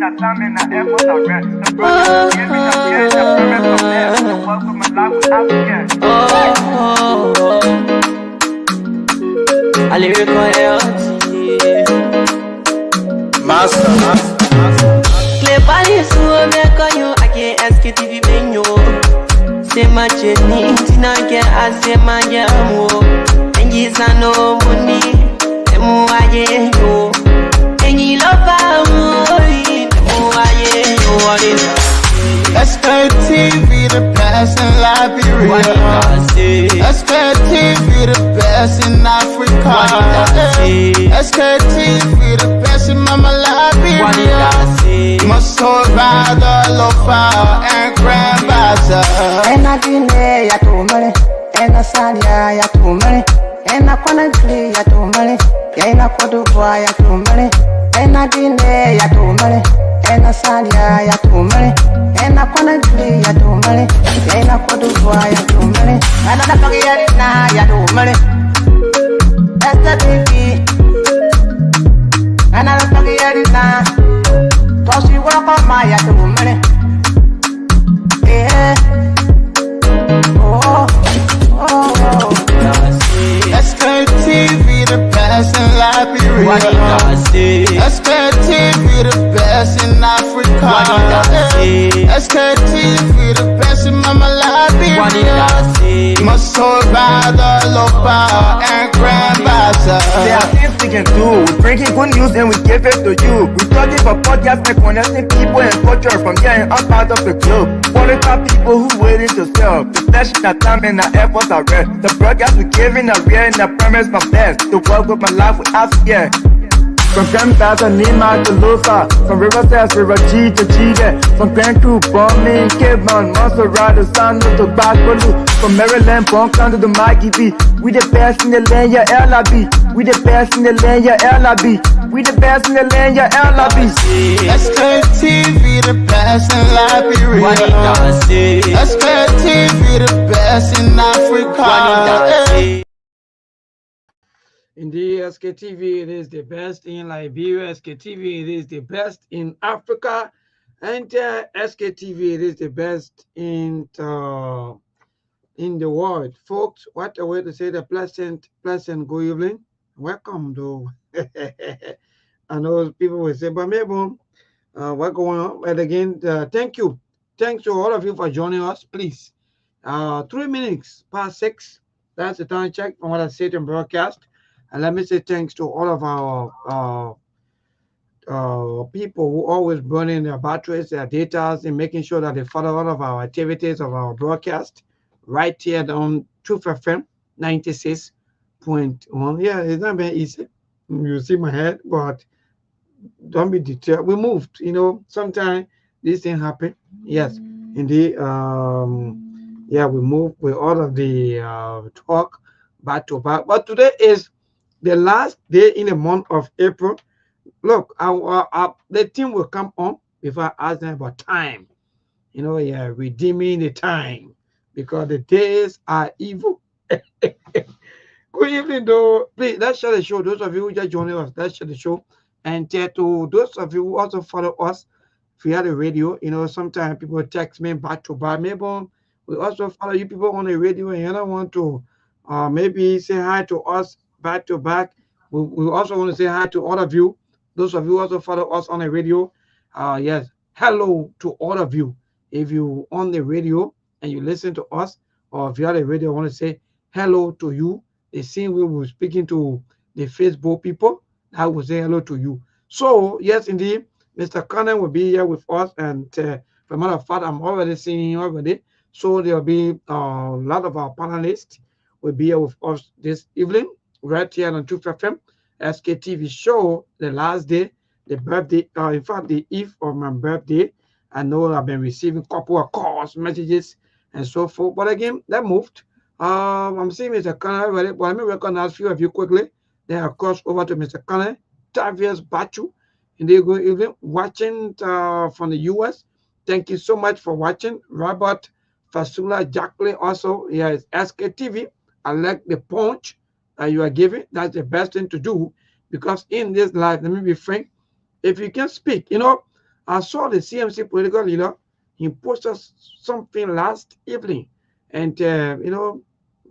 Master. Cleverly, so make you again Sktv menu. Say my journey, Tina get as say my yamu. And he's no money, and muaye yo. And he love you, Sktv, the best in Liberia. Sktv, the best in Africa. Sktv, the best in Mama Liberia. Must hold by the lofa and grandbaza. And I didn't ya to money, and I said ya to money, and I can't play ya to money, and I could do ya to money, and I didn't ya to money, and I said ya to money, and I can't play ya to money, and I could do ya to money, and I don't get now ya to money. That's the baby, and I don't get it now. Cause you walk on my ya to money. Yeah. Sktv, the best in Liberia. Sktv, the best in Africa. Sktv, the best in Mama Liberia. Must hold by the lofa and grandbaza. There are things we can do. We bring in good news and we give it to you. We talking for podcasts and connecting people and culture from here and out part of the globe. Qualified people who waiting to serve. The flesh, the time, and the efforts are rare. The broadcast we giving a real and the premise my best. To work with my life without fear. From Grandfather Nima to Lufa, from Riverside, River G to Chile, from Grand Crew, Bombing, Cape Mount, Montserrat, San to Backwater, from Maryland, Bonk to the Mikey B. We the best in the land, yeah, LIB. We the best in the land, yeah, LIB. We the best in the land, yeah, LIB. Sktv, the best in Liberia. Sktv, the best in Africa. Indeed, Sktv, it is the best in Liberia. Sktv, it is the best in Africa. And Sktv, it is the best in the world. Folks, what a way to say the pleasant good evening. Welcome, though. I know people will say, but maybe what's going on? But again, thank you. Thanks to all of you for joining us, please. 3 minutes past 6. That's the time check from what I said in broadcast. And let me say thanks to all of our people who always burn in their batteries, their data, and making sure that they follow all of our activities of our broadcast right here on Truth FM 96.1. Yeah, it's not very easy. You see my head, but don't be deterred. We moved, sometimes these things happen. Yes, indeed. Yeah, we moved with all of the talk back to back. But today is the last day in the month of April. Look, the team will come on before I ask them about time. Redeeming the time because the days are evil. Good evening, though. Please, let's share the show. Those of you who just joined us, let's share the show. And to those of you who also follow us via the radio, sometimes people text me back to back. Maybe we also follow you people on the radio and you don't want to maybe say hi to us back to back. We also want to say hi to all of you. Those of you who also follow us on the radio. Yes, hello to all of you. If you on the radio and you listen to us, or if you are the radio, I want to say hello to you. The same way we're speaking to the Facebook people, I will say hello to you. So, yes, indeed, Mr. Conan will be here with us. And for a matter of fact, I'm already seeing him already. So there'll be a lot of our panelists will be here with us this evening, right here on Truth FM, Sktv show, the last day, the birthday, in fact, the eve of my birthday. I know I've been receiving a couple of calls, messages, and so forth. But again, that moved. I'm seeing Mr. Conan already, but let me recognize a few of you quickly. Then I'll cross over to Mr. Conan, Tavius Bachu, and they're going even watching from the US. Thank you so much for watching. Robert Fasula Jacqueline also, yes, Sktv. I like the punch that you are giving. That's the best thing to do because in this life, let me be frank, if you can speak, I saw the CMC political leader. He posted something last evening, and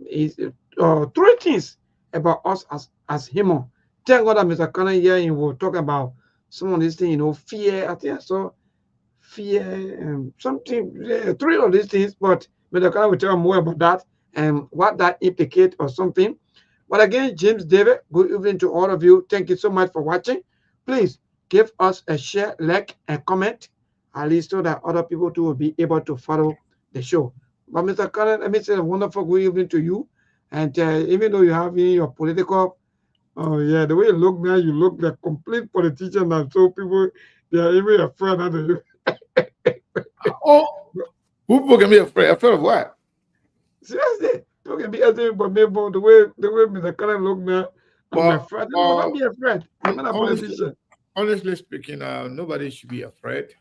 he's three things about us as human. Thank God that Mr. Connor here he will talk about some of these things. Fear. I think I saw fear and something. Three of these things, but Mr. Connor will tell more about that and what that implicate or something. But again, James David, good evening to all of you. Thank you so much for watching. Please give us a share, like, and comment, at least so that other people too will be able to follow the show. But Mr. Curran, let me say a wonderful good evening to you. And even though you have your political, oh yeah, the way you look now, you look like a complete politician. And so people, they are even afraid of you. Oh, who can be afraid? Afraid of what? Seriously, people can be afraid, but maybe the way Mr. Curran look now, I'm afraid. No, don't be afraid. I'm not a politician. Honestly speaking, nobody should be afraid.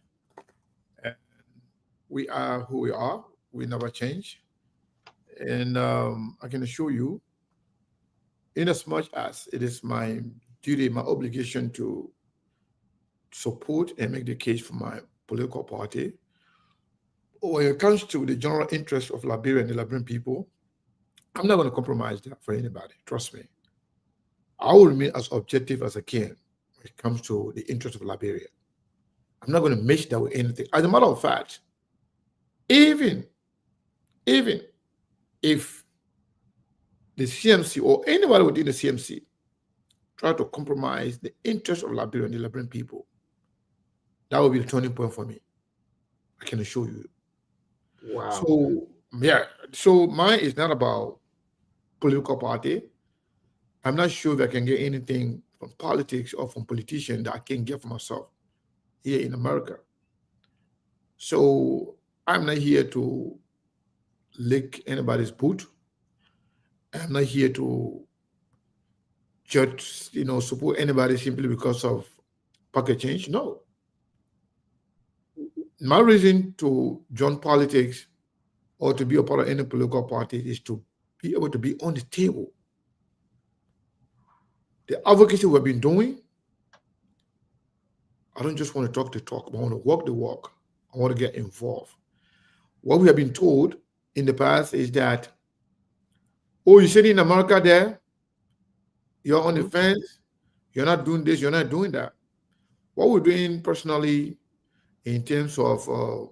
We are who we are. We never change. And I can assure you, in as much as it is my duty, my obligation to support and make the case for my political party, when it comes to the general interest of Liberia and the Liberian people, I'm not going to compromise that for anybody. Trust me. I will remain as objective as I can when it comes to the interest of Liberia. I'm not going to mix that with anything. As a matter of fact, even if the CMC or anybody within the CMC try to compromise the interest of Liberia and the Liberian people, that will be the turning point for me. I can assure you. Wow. So, yeah. So mine is not about political party. I'm not sure if I can get anything from politics or from politicians that I can get for myself here in America. So I'm not here to lick anybody's boot. I'm not here to just, support anybody simply because of pocket change. No. My reason to join politics or to be a part of any political party is to be able to be on the table. The advocacy we've been doing, I don't just want to talk the talk, but I want to walk the walk. I want to get involved. What we have been told in the past is that, oh, you're sitting in America there, you're on the fence, you're not doing this, you're not doing that. What we're doing personally in terms of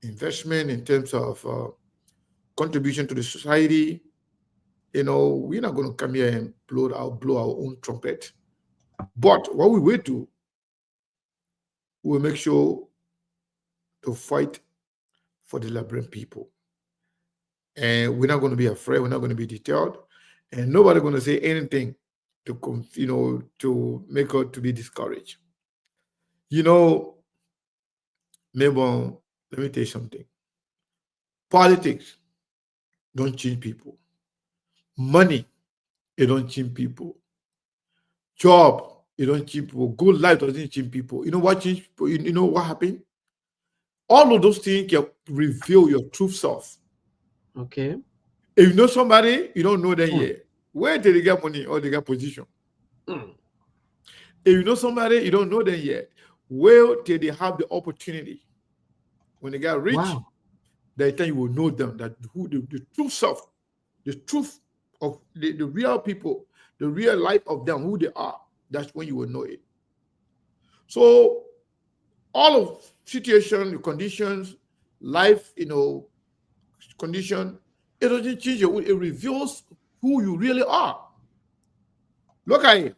investment, in terms of contribution to the society, we're not going to come here and blow our own trumpet. But what we will do, we'll make sure to fight for the Liberian people. And we're not going to be afraid. We're not going to be deterred. And nobody's going to say anything to make us to be discouraged. Maybe, let me tell you something. Politics don't change people. Money, it don't change people. Job, it don't change people. Good life doesn't change people. You know what changed people? You know what happened? All of those things can reveal your true self. Okay. If you know somebody, you don't know them yet. Where did they get money or they get position? If you know somebody, you don't know them yet. Where did they have the opportunity? When they got rich, that time you will know them, that who the true self, the truth of the real people, the real life of them, who they are. That's when you will know it. So all of situation, the conditions, life, condition, it doesn't change you. It reveals who you really are. Look at it.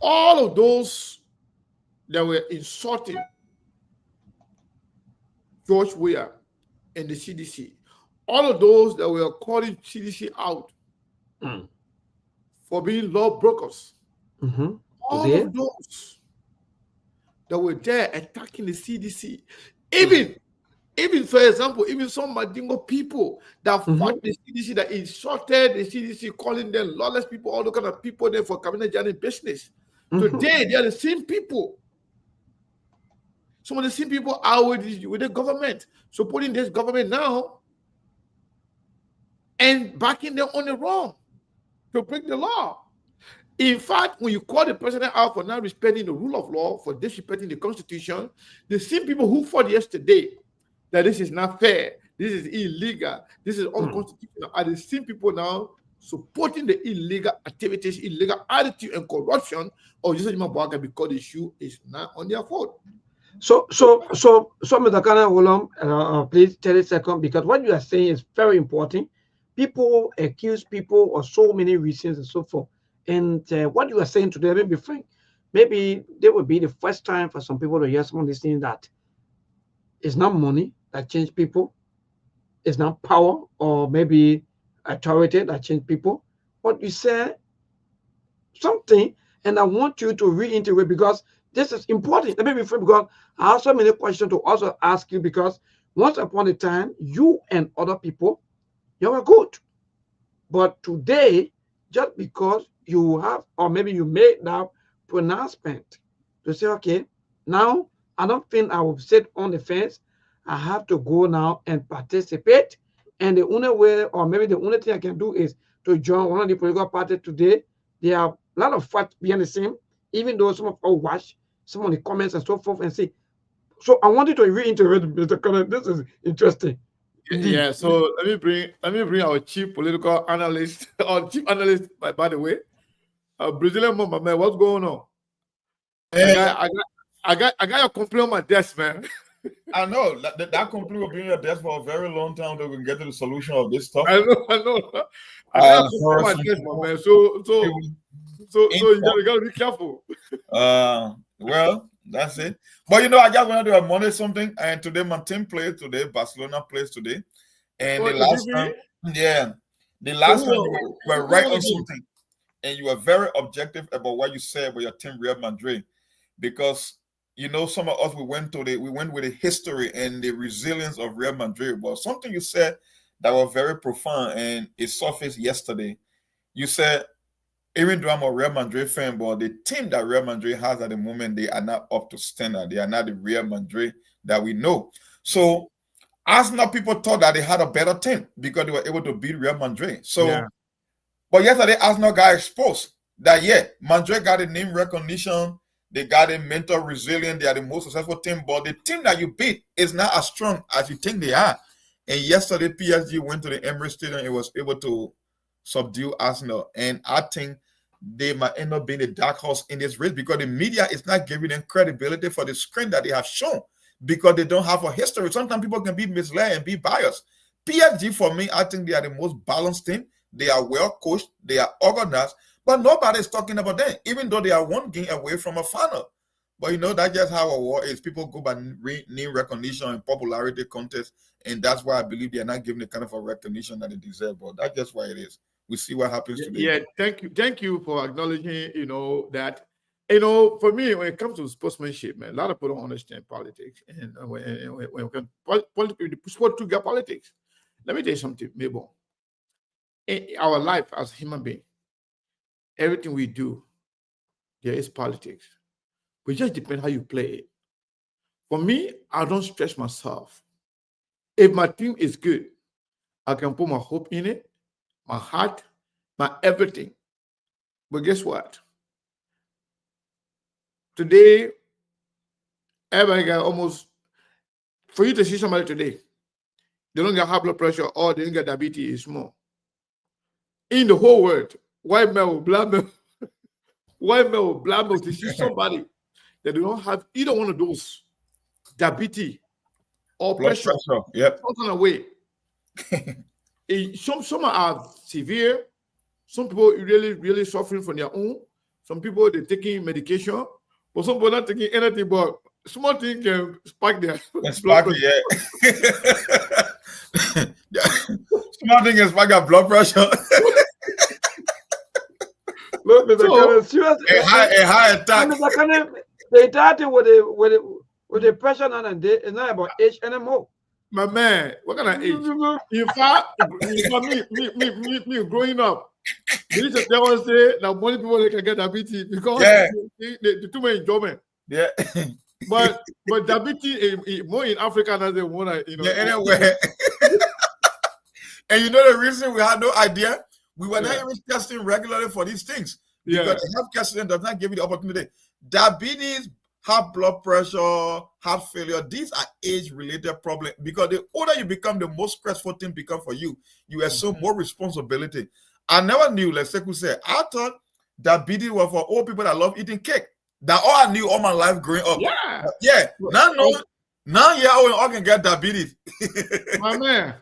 All of those that were insulting George Weah and the CDC, all of those that were calling CDC out for being law brokers, all of those that were there attacking the CDC, even for example, even some Madingo people that fought the CDC, that insulted the CDC, calling them lawless people, all the kind of people there for coming and business. Today, they are the same people. Some of the same people are with the government, supporting this government now, and backing them on the wrong to break the law. In fact, when you call the president out for not respecting the rule of law, for disrespecting the Constitution, the same people who fought yesterday that this is not fair, this is illegal, this is unconstitutional, are the same people now supporting the illegal activities, illegal attitude, and corruption of Joseph Mabuaga because the issue is not on their fault. So, Mr. Kana, please 30 seconds, because what you are saying is very important. People accuse people of so many reasons and so forth. And what you are saying today, let me be frank, maybe there will be the first time for some people to hear someone listening that it's not money that change people, it's not power or maybe authority that change people. But you said something, and I want you to reiterate because this is important. Let me be frank, because I have so many questions to also ask you, because once upon a time, you and other people, you were good. But today, just because you have, or maybe you made that pronouncement to say, okay, now I don't think I will sit on the fence. I have to go now and participate. And the only way, or maybe the only thing I can do is to join one of the political parties today. There are a lot of facts behind the scene, even though some of us watch some of the comments and so forth and see. So I wanted to reiterate, Mr. Connor. This is interesting. Yeah, so let me bring our chief political analyst, or chief analyst, by the way, Brazilian mama, man. What's going on? I got your complaint on my desk, man. I know that complaint will be on your desk for a very long time until we can get to the solution of this stuff. I know. I got a complaint on my desk, my man. So you gotta be careful. Well, that's it. But you know, I just want to monitor something. And today my team plays today. Barcelona plays today. And the last time, the last time you were right on something, and you were very objective about what you said about your team, Real Madrid, because you know some of us we went with the history and the resilience of Real Madrid. But something you said that was very profound, and it surfaced yesterday. You said, even though I'm a Real Madrid fan, but the team that Real Madrid has at the moment, they are not up to standard. They are not the Real Madrid that we know. So Arsenal people thought that they had a better team because they were able to beat Real Madrid. So, but yesterday Arsenal got exposed that, Madrid got a name recognition. They got a mental resilience. They are the most successful team. But the team that you beat is not as strong as you think they are. And yesterday, PSG went to the Emirates Stadium and was able to subdue Arsenal. And I think they might end up being a dark horse in this race because the media is not giving them credibility for the screen that they have shown because they don't have a history. Sometimes people can be misled and be biased. PSG, for me, I think they are the most balanced team. They are well coached. They are organized. But nobody is talking about them, even though they are one game away from a final. But you know, that's just how a war is. People go by name recognition and popularity contest. And that's why I believe they are not given the kind of a recognition that they deserve. But that's just why it is. We see what happens today. Yeah, thank you for acknowledging, that, for me, when it comes to sportsmanship, man, a lot of people don't understand politics. And when sport to get politics. Let me tell you something, Mabel. In our life as human beings, everything we do, there is politics. But it just depends how you play it. For me, I don't stress myself. If my team is good, I can put my hope in it, my heart, my everything. But guess what? Today, everybody got almost, for you to see somebody today, they don't get high blood pressure or they don't get diabetes, it's small. In the whole world, white man will black man to see somebody that they don't have either one of those diabetes or pressure. Yep. Some kind of way. Some are severe. Some people really, really suffering from their own. Some people they're taking medication, but some people not taking anything. But small thing can spike their blood pressure. Small thing can spike their blood pressure. Look, Mr. A high attack. The entire thing with the pressure on a day is not about age anymore. My man, what kind of age? In fact, me growing up, they used to tell us that only people they can get diabetes because they too much enjoyment. Yeah. But diabetes more in Africa than the one anyway. And you know the reason we had no idea? We were not even testing regularly for these things. because the healthcare system does not give you the opportunity. Diabetes, high blood pressure, heart failure, these are age-related problems because the older you become, the more stressful thing become for you. You assume more responsibility. I never knew, like Sekou said, I thought diabetes was for old people that love eating cake. That's all I knew all my life growing up. Yeah. Now I can get diabetes. My man.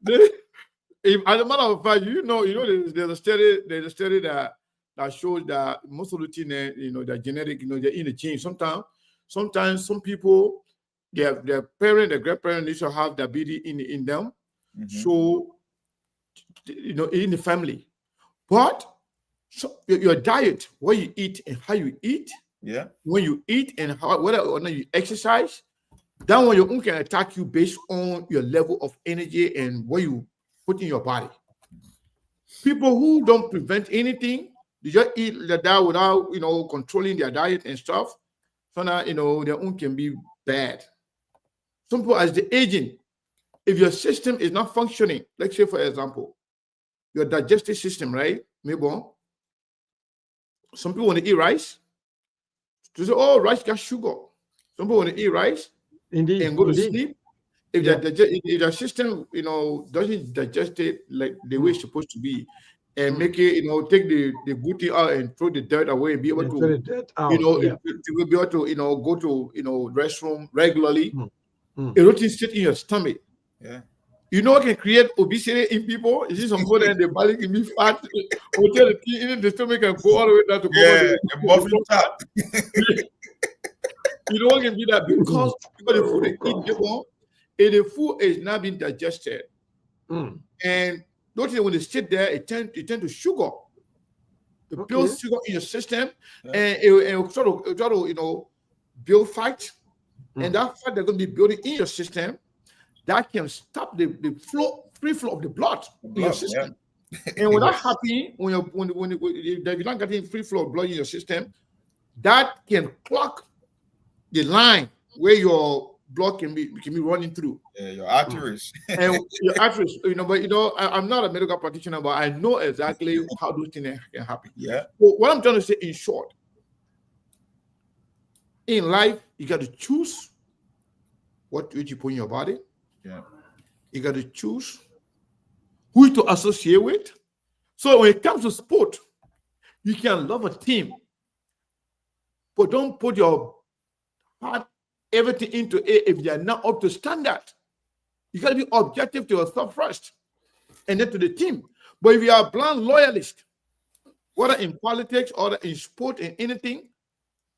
As a matter of fact, there's a study that shows that most of the things, they're genetic, they're in the gene. Sometimes some people, their parent, their grandparents, they should have diabetes in them. So, in the family. But your diet, what you eat and how you eat, when you eat and whether or not you exercise, that one your own can attack you based on your level of energy and what you put in your body. People who don't prevent anything, they just eat that without controlling their diet and stuff. So now their own can be bad. Some people, as the aging, if your system is not functioning, let's say for example, your digestive system, right? Maybe some people want to eat rice. To say, oh, rice got sugar. Some people want to eat rice and go to sleep. If their system, doesn't digest it like the way it's supposed to be, and make it, take the good thing out and throw the dirt away and be able to, to be able to, go to, restroom regularly. Everything sit in your stomach. What can create obesity in people? Is this some food and the body can be fat? Hotel in the stomach can go all the way down to what can be that because the food they eat, the food is not being digested. And don't you when they sit there, it tend to sugar. It builds sugar in your system, and it will try to build fat. And that fat they're going to be building in your system, that can stop the free flow of the blood in your system. And when that happens, when you're not getting free flow of blood in your system, that can clog the line where your blood can be running through. Your arteries. And your arteries, but I'm not a medical practitioner, but I know exactly how those things can happen. So what I'm trying to say in short, in life, you got to choose what you put in your body. You got to choose who to associate with. So when it comes to sport, you can love a team, but don't put your heart, everything into it if they are not up to standard. You got to be objective to yourself first, and then to the team. But if you are a blind loyalist, whether in politics or in sport and anything,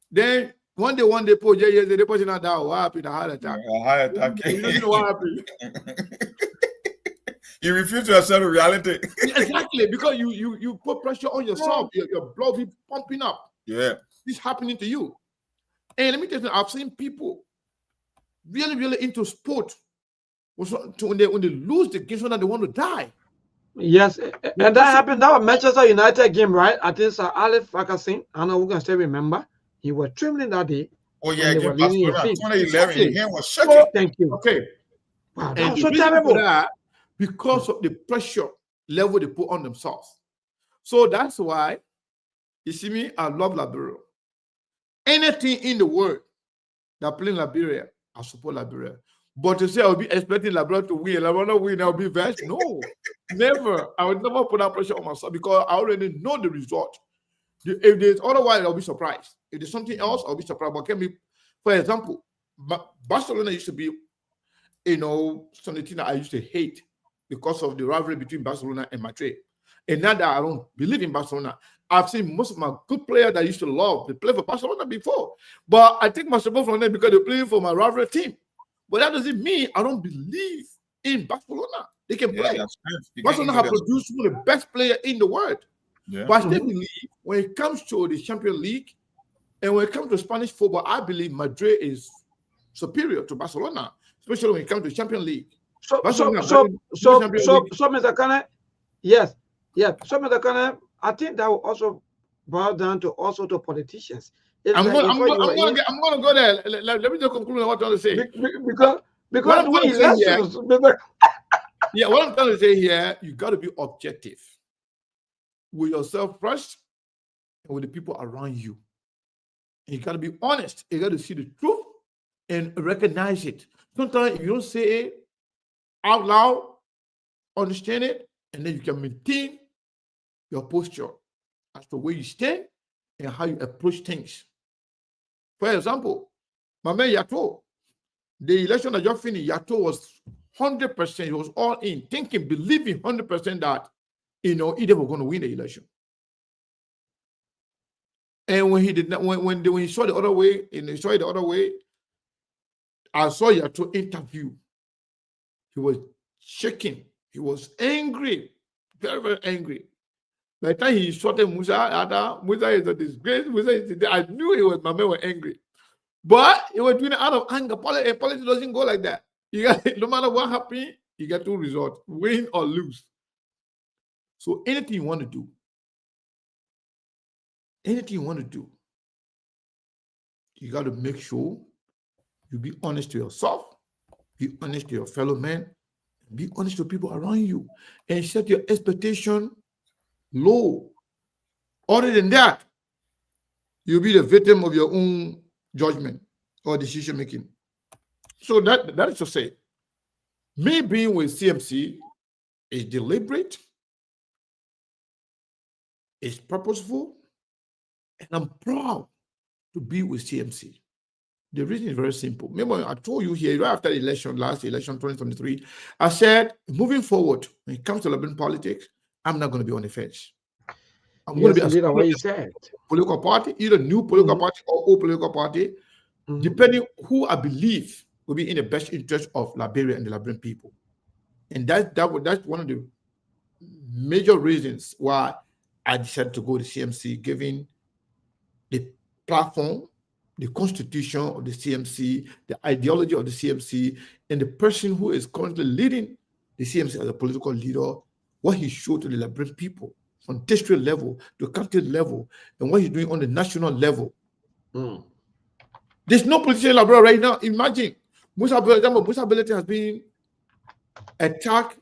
then one day, the person not that what happened, a heart attack. You don't know what happened. You refuse to accept reality. Exactly, because you put pressure on yourself. Your blood be pumping up. This happening to you. And let me tell you, I've seen people really, really into sport. When they lose the game, so that they want to die. Yes, and that happened. That was Manchester United game, right? I think Sir Alex Ferguson, I know we can still remember. He was trembling that day. Oh yeah, against Barcelona, 2011. His hand was shaking. Thank you. Okay. Wow, that was so terrible. That, because of the pressure level they put on themselves. So that's why, you see me, I love Liberia. Anything in the world that play Liberia, I support Liberia. But to say I'll be expecting Liberia to win, Liberia not win, I'll be vexed. No, never. I would never put that pressure on myself because I already know the result. If there's otherwise, I'll be surprised. If there's something else, I'll be surprised. But can be, for example, Barcelona used to be, something that I used to hate because of the rivalry between Barcelona and Madrid. And now that I don't believe in Barcelona, I've seen most of my good players that I used to love. They played for Barcelona before. But I take my support from them because they're playing for my rivalry team. But that doesn't mean I don't believe in Barcelona. They can play. Barcelona have produced one of the best players in the world. But I still believe when it comes to the Champions League and when it comes to Spanish football, I believe Madrid is superior to Barcelona, especially when it comes to Champions League. So Mr. Kane, yes. So Mr. Kane, I think that will also boil down to politicians. I'm going to go there. Let me just conclude on what I'm trying to say. Because what I'm trying to say here, you got to be objective with yourself first, and with the people around you. And you got to be honest. You got to see the truth and recognize it. Sometimes if you don't say it out loud, understand it, and then you can maintain your posture as to where you stand and how you approach things. For example, my man Yato, the election that just finished, Yato was 100%, he was all in, thinking, believing 100% that, either were going to win the election. And when he did not, when he saw the other way, and he saw it the other way, I saw Yato interview. He was shaking. He was angry, very, very angry. By the time he shot Musa, Musa is a disgrace. I knew my man was angry. But he was doing it out of anger. Politics doesn't go like that. No matter what happens, you get two results, win or lose. So anything you want to do, you got to make sure you be honest to yourself, be honest to your fellow man, be honest to people around you, and set your expectation low. Other than that, you'll be the victim of your own judgment or decision making. So that is to say, me being with CMC is deliberate, it's purposeful, and I'm proud to be with CMC. The reason is very simple. Remember, I told you here right after the election, last election, 2023, I said, moving forward, when it comes to Liberian politics, I'm not going to be on the fence. I'm going to be a what you said. Political party, either new political party or old political party, depending who I believe will be in the best interest of Liberia and the Liberian people. And that's one of the major reasons why I decided to go to CMC, given the platform, the constitution of the CMC, the ideology of the CMC, and the person who is currently leading the CMC as a political leader, what he showed to the Liberian people on district level, to county level, and what he's doing on the national level. There's no politician in Liberia right now. Imagine, Musa Belete has been attacked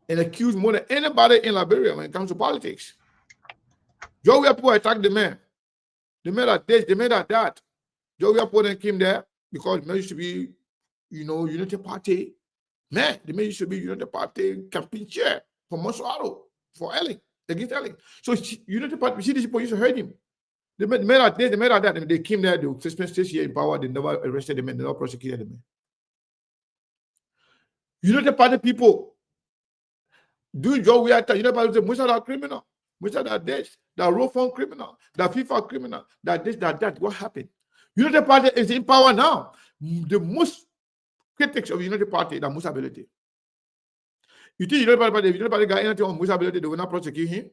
and accused more than anybody in Liberia when it comes to politics. Joe Wiapo attacked the man. The man at this, the man at that. Joe Wiapo then came there because the man used to be, Unity Party. Man, the man used to be Unity Party campaign chair for Monsuaro, for Elling, against Elling. So Unity Party, you see these people used to hurt him. The man at this, the man at that, and they came there, they suspended 6 years in power, they never arrested the man, they never prosecuted the man. Unity Party people, do Joe Wiapo, Unity Party say, Musa are criminal. Musa that this, that road phone criminal, that FIFA criminal, that this, that. What happened? Unity Party is in power now. The most critics of Unity Party that Musa Belete. You think Unity Party got anything on Musa Belete, they will not prosecute him?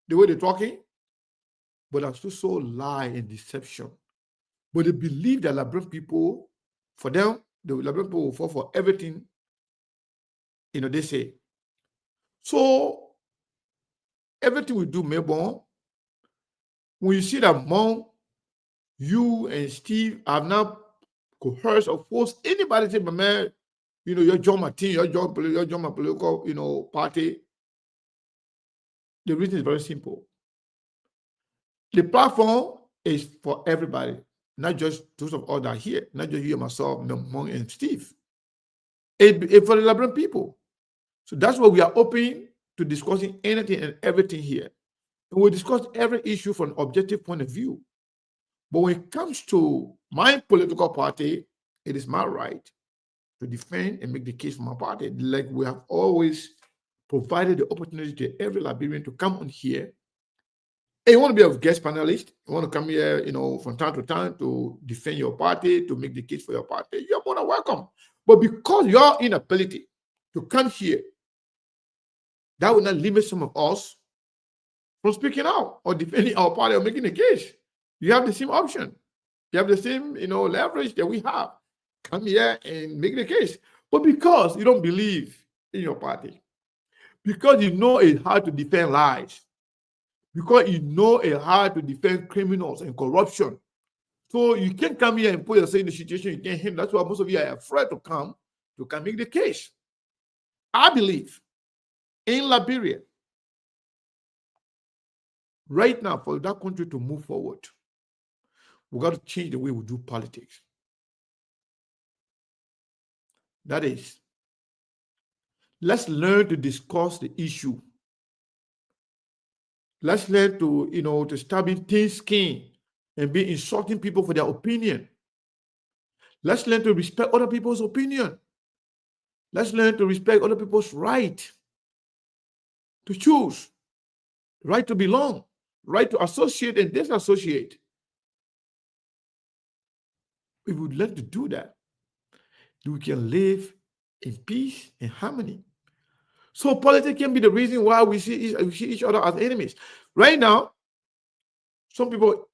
The way they're talking? But that's just so lie and deception. But they believe that Liberian people, for them, the Liberian people will fall for everything, they say. So, everything we do, Melbourne, when you see that Mom, you and Steve have not coerced or forced anybody to say, my man, you join my team, you join my political, party. The reason is very simple. The platform is for everybody, not just those of us that are here, not just you and myself, Mom and Steve. It's for the Liberian people. So that's why we are open to discussing anything and everything here. And we'll discuss every issue from an objective point of view. But when it comes to my political party, it is my right to defend and make the case for my party. Like we have always provided the opportunity to every Liberian to come on here. And you want to be a guest panelist, you want to come here, from time to time to defend your party, to make the case for your party, you're more than welcome. But because your inability to come here, that will not limit some of us from speaking out or defending our party or making a case. You have the same option. You have the same, leverage that we have. Come here and make the case. But because you don't believe in your party, because you know it's hard to defend lies, because you know it's hard to defend criminals and corruption, so you can't come here and put yourself in the situation you can't handle. That's why most of you are afraid to come make the case. I believe in Liberia, Right now, for that country to move forward, we got to change the way we do politics. That is, let's learn to discuss the issue. Let's learn to, to stop being thin-skinned and be insulting people for their opinion. Let's learn to respect other people's opinion. Let's learn to respect other people's right to choose, right to belong, right to associate and disassociate. If we learn to do that, we can live in peace and harmony. So politics can be the reason why we see each other as enemies. Right now, some people,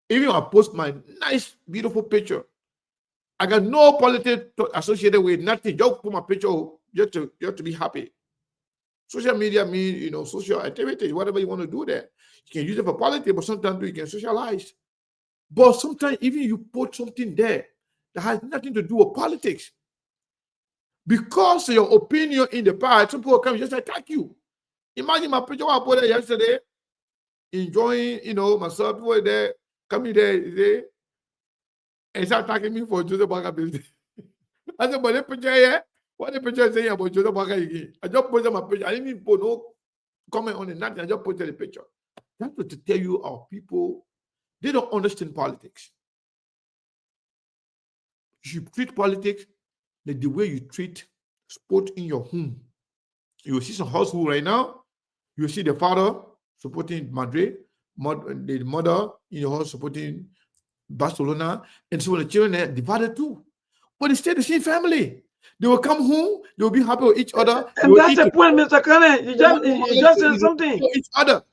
even I post my nice, beautiful picture, I got no politics associated with nothing. Just put my picture just to be happy. Social media means, social activities, whatever you want to do there. You can use it for politics, but sometimes you can socialize. But sometimes even you put something there that has nothing to do with politics. Because of your opinion in the past, some people come just attack you. Imagine my picture I put there yesterday, enjoying, myself. People were there, coming there, and start attacking me for Joseph Baga building. I said, but the picture here, what the picture is saying about Joseph Baga again? I just posted my picture. I didn't even put no comment on it, nothing. I just posted the picture. That's what to tell you, our people, they don't understand politics. You should treat politics like the way you treat sport in your home. You will see some household right now. You will see the father supporting Madrid, the mother in your house supporting Barcelona, and so the children are divided too. But they stay the same family. They will come home, they will be happy with each other. And that's the point, Mr. Kane. You just said something. Each other.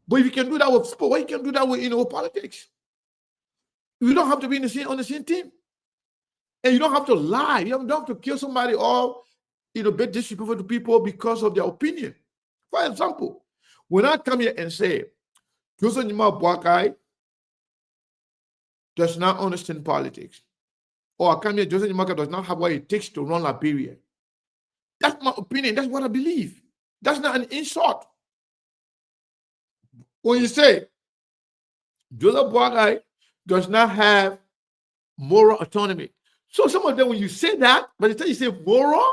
But if you can do that with sport, why you can do that with politics? You don't have to be on the same team. And you don't have to lie. You don't have to kill somebody or be disrespectful to people because of their opinion. For example, when I come here and say, Joseph Nima Boakai does not understand politics, or I come here, Joseph Nima does not have what it takes to run Liberia. That's my opinion. That's what I believe. That's not an insult. When you say Joseph Boakai does not have moral autonomy, so some of them, when you say that, by the time you say moral,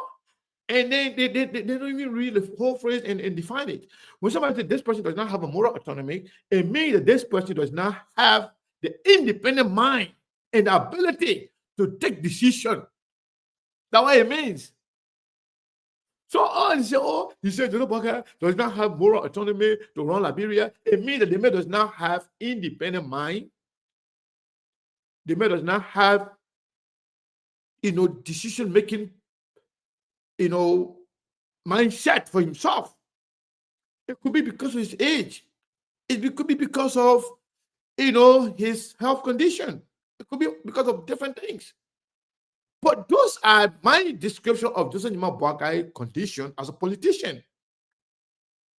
and then they don't even read the whole phrase and define it. When somebody says this person does not have a moral autonomy, it means that this person does not have the independent mind and the ability to take decision. That's what it means. So he said Joseph Boakai does not have moral autonomy to run Liberia. It means that the man does not have independent mind. The man does not have decision-making, mindset for himself. It could be because of his age. It could be because of, his health condition. It could be because of different things. But those are my description of Joseph Nima Boakai condition as a politician.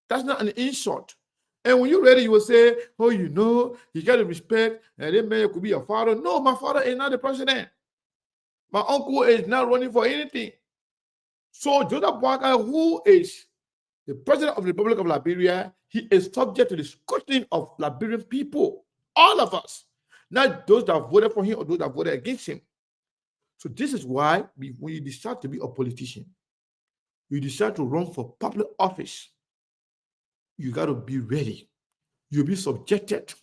That's not an insult. And when you're ready, you will say, oh, you got to respect, and that man could be your father. No, my father is not the president. My uncle is not running for anything. So Joseph Boakai, who is the president of the Republic of Liberia, he is subject to the scrutiny of Liberian people, all of us, not those that voted for him or those that voted against him. So this is why when you decide to be a politician, you decide to run for public office, you got to be ready. You'll be subjected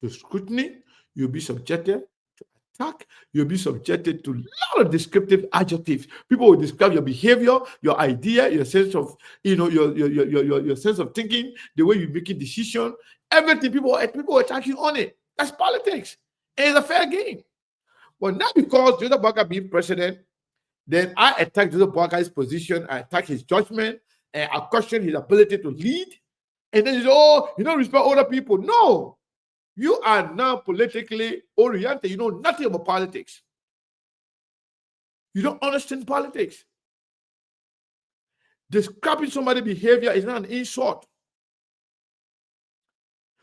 to scrutiny. You'll be subjected to attack. You'll be subjected to a lot of descriptive adjectives. People will describe your behavior, your idea, your sense of, your sense of thinking, the way you're making decisions, everything. People attack you on it. That's politics. And it's a fair game. But not because Joseph Boakai being president, then I attack Joseph Boakai's position, I attack his judgment, and I question his ability to lead. And then you say, you don't respect other people. No. You are now politically oriented. You know nothing about politics. You don't understand politics. Describing somebody's behavior is not an insult.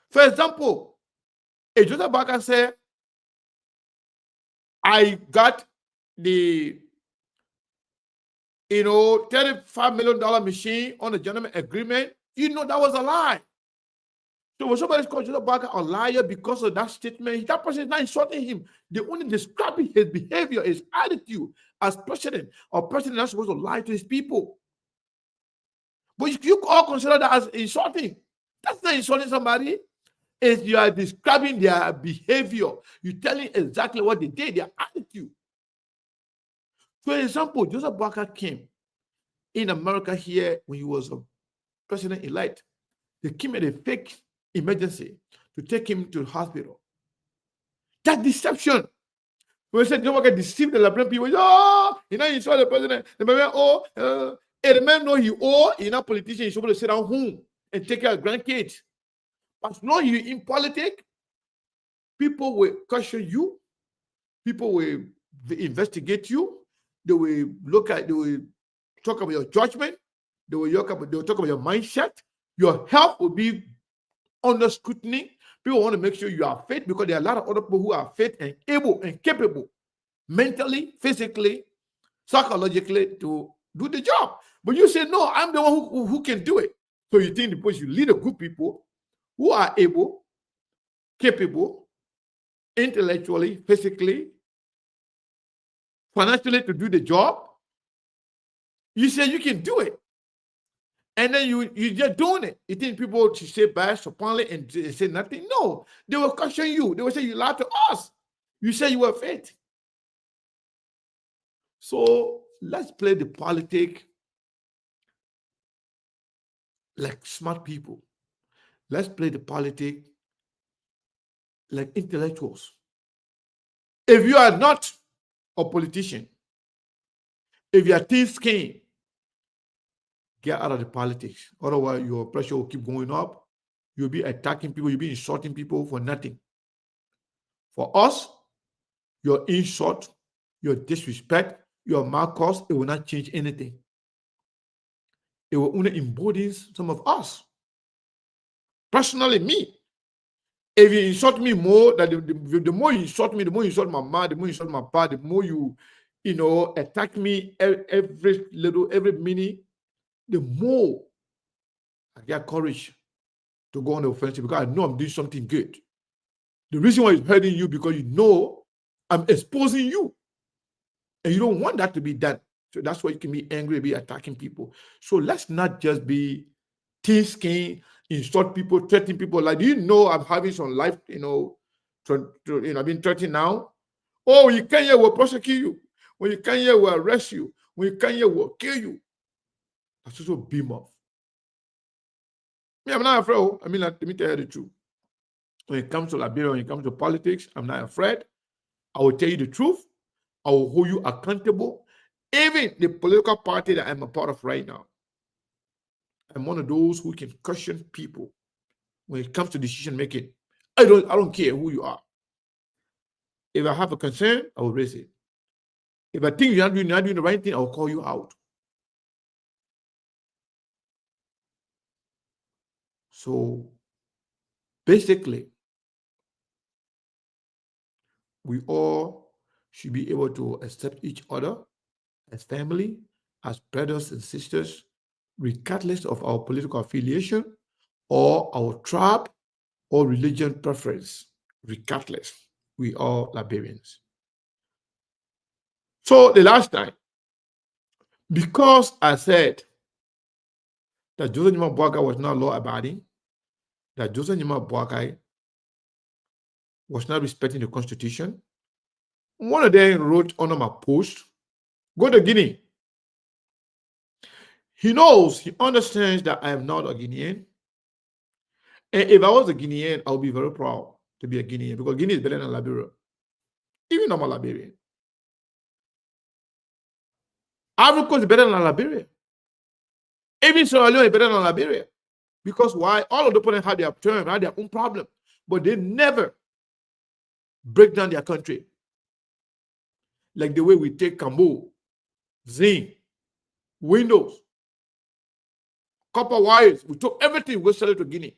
For example, if Joseph Boakai said, I got the $35 million machine on the gentleman agreement, that was a lie. So when somebody calls Joseph Barker a liar because of that statement, that person is not insulting him. They're only describing his behavior, his attitude as president, or president not supposed to lie to his people. But you all consider that as insulting. That's not insulting somebody. If you are describing their behavior, you're telling exactly what they did, their attitude. For example, Joseph Barker came in America here when he was a president-elect. They came at a fake emergency to take him to the hospital. That deception. When we said Joseph Barker deceived the Liberian people, you know, you saw the president, the man, the man know he he's not politician, he's supposed to sit down home and take care of grandkids. But no, you in politics, people will question you, people will investigate you, they will talk about your judgment, they will talk about your mindset, your health will be under scrutiny. People want to make sure you are fit because there are a lot of other people who are fit and able and capable mentally, physically, psychologically to do the job. But you say, no, I'm the one who can do it. So you think because you lead a group of people who are able, capable, intellectually, physically, financially to do the job, you say you can do it. And then you're just doing it. You think people should say bad, supposedly, and say nothing? No. They will question you. They will say you lied to us. You say you were fit. So let's play the politics like smart people. Let's play the politics like intellectuals. If you are not a politician, if you are thin-skinned, get out of the politics. Otherwise, your pressure will keep going up. You'll be attacking people. You'll be insulting people for nothing. For us, your insult, your disrespect, your malcourse, it will not change anything. It will only embolden some of us. Personally, me. If you insult me more, the more you insult me, the more you insult my mom, the more you insult my pa, the more you attack me every minute, the more I get courage to go on the offensive because I know I'm doing something good. The reason why it's hurting you because you know I'm exposing you. And you don't want that to be done. So that's why you can be angry, be attacking people. So let's not just be thin-skinned, insult people, threaten people. Like, do you know I'm having some life, I've been threatened now. Oh, you come here, we'll prosecute you. When you come here, we'll arrest you. When you come here, we'll kill you. That's also beam off. Me, I'm not afraid. I mean, let me tell you the truth. When it comes to Liberia, when it comes to politics, I'm not afraid. I will tell you the truth. I will hold you accountable. Even the political party that I'm a part of right now, I'm one of those who can question people when it comes to decision making. I don't care who you are. If I have a concern, I will raise it. If I think you're not doing the right thing, I will call you out. So basically, we all should be able to accept each other as family, as brothers and sisters, regardless of our political affiliation or our tribe or religion preference. Regardless, we are Liberians. So the last time, because I said that Joseph Nima Boakai was not law-abiding, that Joseph Nima Boakai was not respecting the Constitution, one of them wrote under my post, go to Guinea. He knows, he understands that I am not a Guinean. And if I was a Guinean, I would be very proud to be a Guinean because Guinea is better than Liberia. Even I'm a Liberian. Ivory Coast is better than Liberia. Even Sierra Leone is better than Liberia. Because why? All of the opponents have their term, have their own problem, but they never break down their country. Like the way we take Cambo, zinc, windows, copper wires. We took everything, we sell it to Guinea.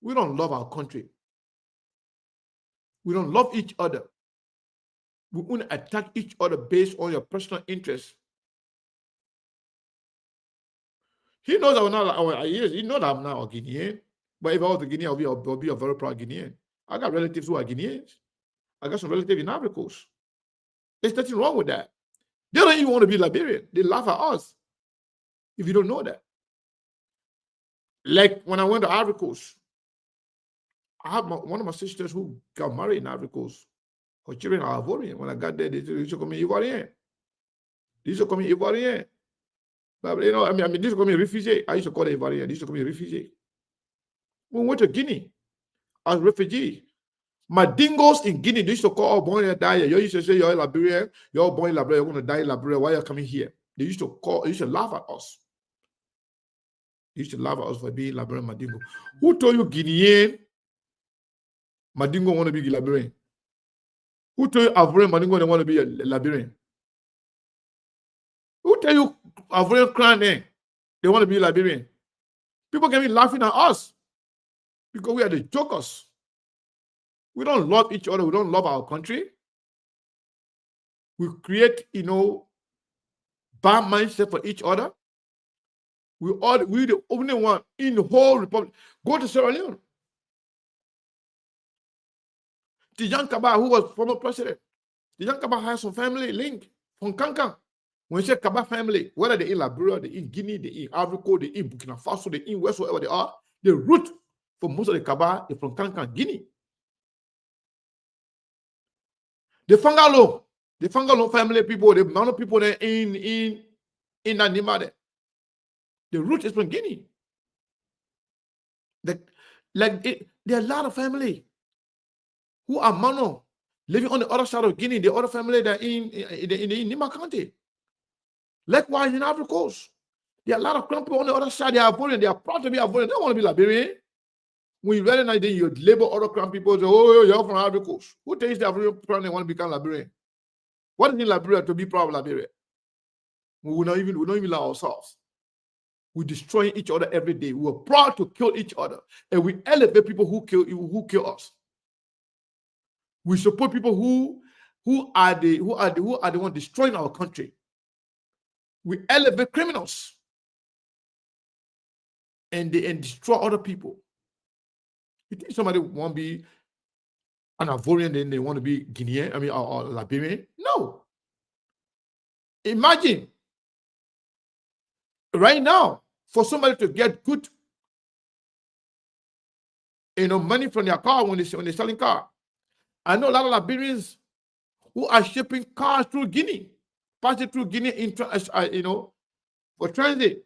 We don't love our country. We don't love each other. We want to attack each other based on your personal interests. He knows I'm not. He knows that I'm not a Guinean. But if I was a Guinean, I'll be a very proud Guinean. I got relatives who are Guineans. I got some relatives in Ivory Coast. There's nothing wrong with that. They don't even want to be Liberian. They laugh at us if you don't know that. Like when I went to Ivory Coast, I have one of my sisters who got married in Ivory Coast. Her children are Ivorian. When I got there, they used to call me Ivoirien. They used to call me Ivoirien. But you know, I mean, they used to call me refugee. I used to call it Ivoirien. They used to call me refugee. When we went to Guinea as refugee, my dingoes in Guinea, they used to call, oh, born and die. You used to say you're a Liberian, you're born in Liberia, you're going to die in Liberia. Why are you coming here? They used to call, they used to laugh at us. They used to laugh at us for being Liberian Madingo. Who told you Guinean Madingo want to be Liberian? Who told you Ivorian Madingo they want to be a Liberian? Who tell you Ivorian clan they want to be Liberian? People can be laughing at us because we are the jokers. We don't love each other. We don't love our country. We create, you know, bad mindset for each other. We the only one in the whole republic. Go to Sierra Leone. Tijan Kaba, who was former president, Tijan Kaba has some family link from Kankan. When you say Kaba family, whether they're in Liberia, they're in Guinea, they're in Ivory Coast, they're in Burkina Faso, they're in West, wherever they are, the root for most of the Kaba is from Kankan, Guinea. The Fangalo family people, the amount of people there in Nanima there. The root is from Guinea. There are a lot of family who are Mano living on the other side of Guinea, the other family that in Nima County. Likewise in Ivory Coast. There are a lot of people on the other side, they are Ivorian, they are proud to be Ivorian, they don't want to be Liberian. When you realize that you label other crown people, say, oh, you're from Ivory Coast. Who tells the Ivorian crown they want to become Liberian? What is in Liberia to be proud of Liberia? We will not even allow ourselves. We destroy each other every day. We are proud to kill each other, and we elevate people who kill us. We support people who are the one destroying our country. We elevate criminals and destroy other people. You think somebody want to be an Ivorian, then they want to be Guinean, or Liberian? No. Imagine right now for somebody to get good, money from their car when they're selling car. I know a lot of Liberians who are shipping cars through Guinea, passing through Guinea for transit,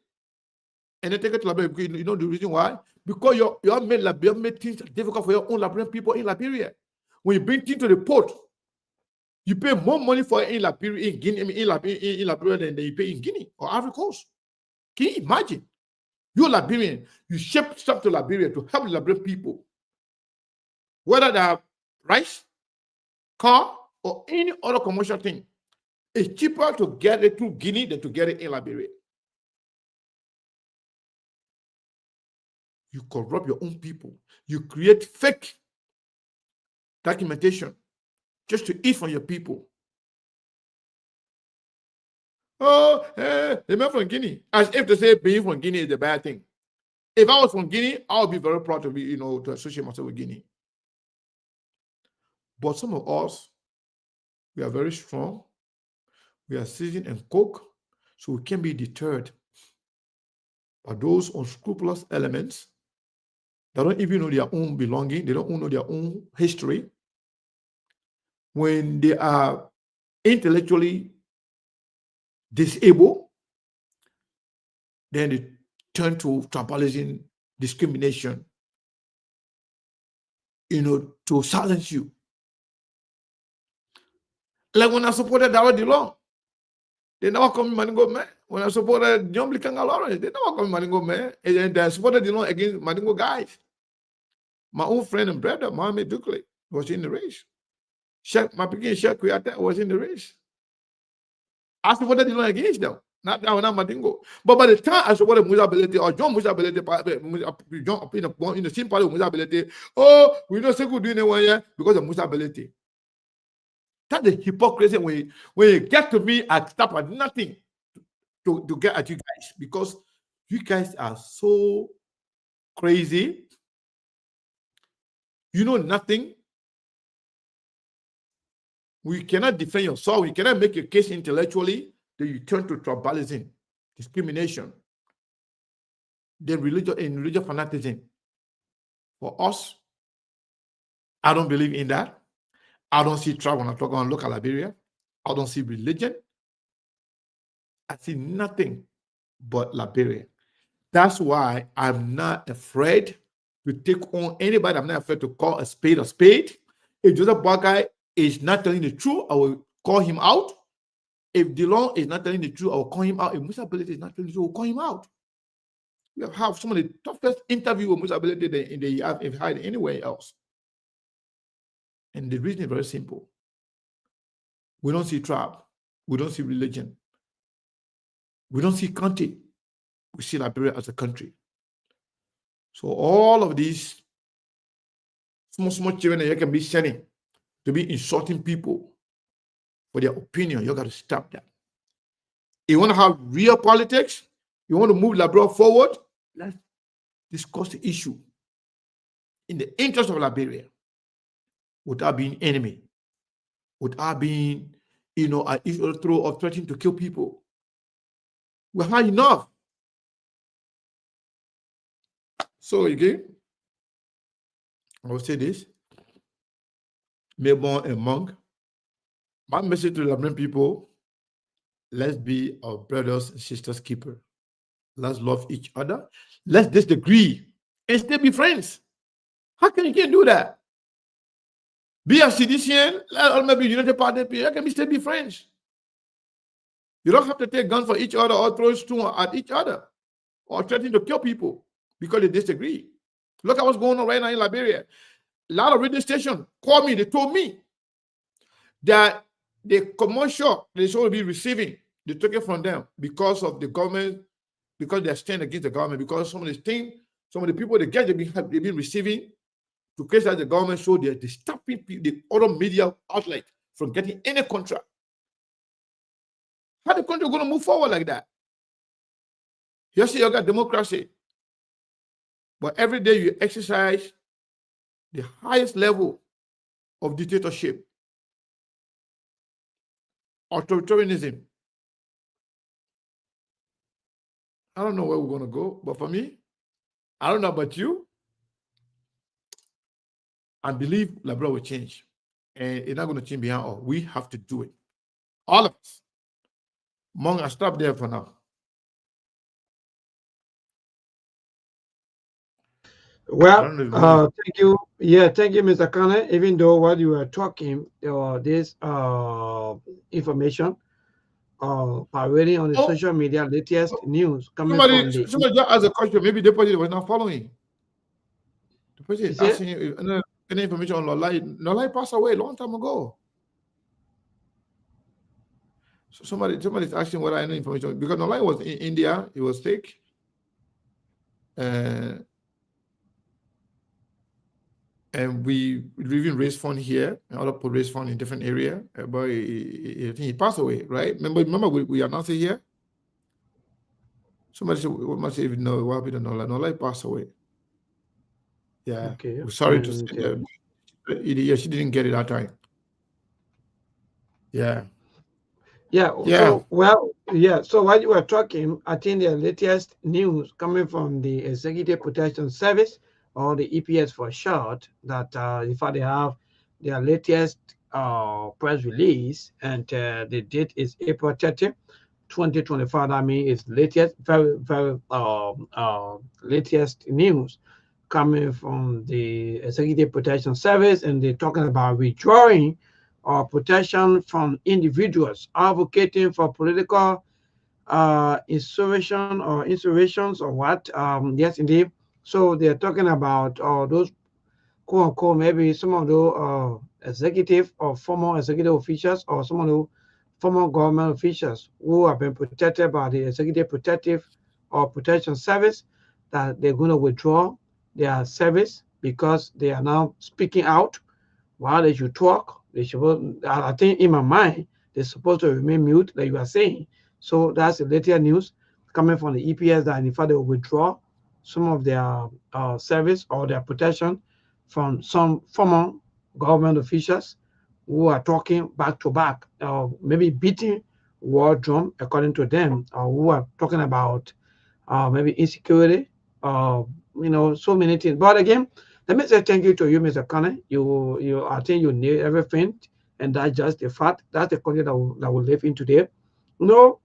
and they take it to Liberia. You know the reason why? Because you have made things difficult for your own Liberian people in Liberia. When you bring things to the port, you pay more money for it in Liberia, in Guinea, in Liberia than you pay in Guinea or Ivory Coast. Can you imagine? You're Liberian, you ship stuff to Liberia to help the Liberian people, whether they have rice, car, or any other commercial thing. It's cheaper to get it through Guinea than to get it in Liberia. You corrupt your own people. You create fake documentation just to eat from your people. Oh, they are from Guinea. As if to say being from Guinea is a bad thing. If I was from Guinea, I would be very proud to be, to associate myself with Guinea. But some of us, we are very strong. We are seasoned and cooked, so we can't be deterred by those unscrupulous elements that don't even know their own belonging. They don't know their own history. When they are intellectually disabled, then they turn to tribalism, discrimination, to silence you. Like when I supported Dawa Dilong, they never come in Maningo man. When I supported Jomli Kangalore, they never come in Maningo man. And I supported Dilong against Maningo guys. My own friend and brother, Mohamed Dukle, was in the race. My beginning Sheikh Kuyata was in the race. I supported Dilong against them. Not that one, Madingo. But by the time I supported Musability or John Musability, John in the same party of Musability, we don't say good doing it 1 year because of Musability. That's the hypocrisy. When you get to me, I stop at nothing to get at you guys because you guys are so crazy. You know nothing. We cannot defend yourself. We cannot make a case intellectually. Then you turn to tribalism, discrimination, then religious fanaticism. For us, I don't believe in that. I don't see tribe when I talk on local Liberia. I don't see religion. I see nothing but Liberia. That's why I'm not afraid to take on anybody. I'm not afraid to call a spade a spade. If Joseph Boakai is not telling the truth, I will call him out. If DeLong is not telling the truth, I will call him out. If Musa Ability is not telling the truth, I will call him out. We have some of the toughest interview with Musa Ability than they have had anywhere else. And the reason is very simple. We don't see tribe. We don't see religion. We don't see country. We see Liberia as a country. So all of these small children that you can be sending to be insulting people for their opinion, you got to stop that. You want to have real politics? You want to move Liberia forward? Let's discuss the issue in the interest of Liberia without being enemy, without being, an issue throw or threatening to kill people. We've had enough. So again, I will say this. Melbourne and Monk. My message to the Liberian people, let's be our brothers and sisters keeper. Let's love each other. Let's disagree and still be friends. How can you do that? Be a citizen, or maybe United Party, how can we still be friends? You don't have to take guns for each other or throw stones at each other or threaten to kill people because they disagree. Look at what's going on right now in Liberia. A lot of radio stations called me. They told me that the commercial they should be receiving, they took it from them because of the government, because they're standing against the government, because some of the people they get, they've been receiving to criticize the government, so they're stopping the other media outlet from getting any contract. How the country going to move forward like that? Yes, you got democracy, but every day you exercise the highest level of dictatorship, authoritarianism. I don't know where we're going to go, but for me, I don't know about you, I believe Liberia will change, and it's not going to change behind us. We have to do it, all of us. Mong, I stop there for now. Well, thank you. Yeah, thank you, Mr. Kane. Even though while you were talking, this information parading on the social media, latest news coming from the... Somebody just asked a question. Maybe the person was not following. The person is asking you any information on Nolai. Nolai passed away a long time ago. So somebody's asking whether I know information, because Nolai was in India. He was sick. And we even raised fund here, and other people raised fund in different area. But I think he passed away, right? Remember we announced it here. Somebody said, "What must even know what happened to Nolai?" Nolai passed away. Yeah, okay. We're sorry to say that. Yeah, she didn't get it that time. Yeah. So while you were talking, I think the latest news coming from the Executive Protection Service, or the EPS for short, that in fact they have their latest press release, and the date is April 30, 2025. I mean, it's latest, very, very latest news coming from the Executive Protection Service, and they're talking about withdrawing protection from individuals advocating for political insurrections or what. Yes, indeed. So they're talking about those quote unquote, maybe some of those executive or former executive officials, or some of the former government officials who have been protected by the Executive Protective or Protection Service, that they're going to withdraw their service because they are now speaking out. While they should talk, they should. I think in my mind, they're supposed to remain mute, like you are saying. So that's the latest news coming from the EPS, that in fact they will withdraw some of their service or their protection from some former government officials who are talking back to back, or maybe beating war drum according to them, or who are talking about maybe insecurity, so many things. But again, let me say thank you to you, Mr. Connor. I think you knew everything, and that's just the fact. That's the country that we live in today. You know,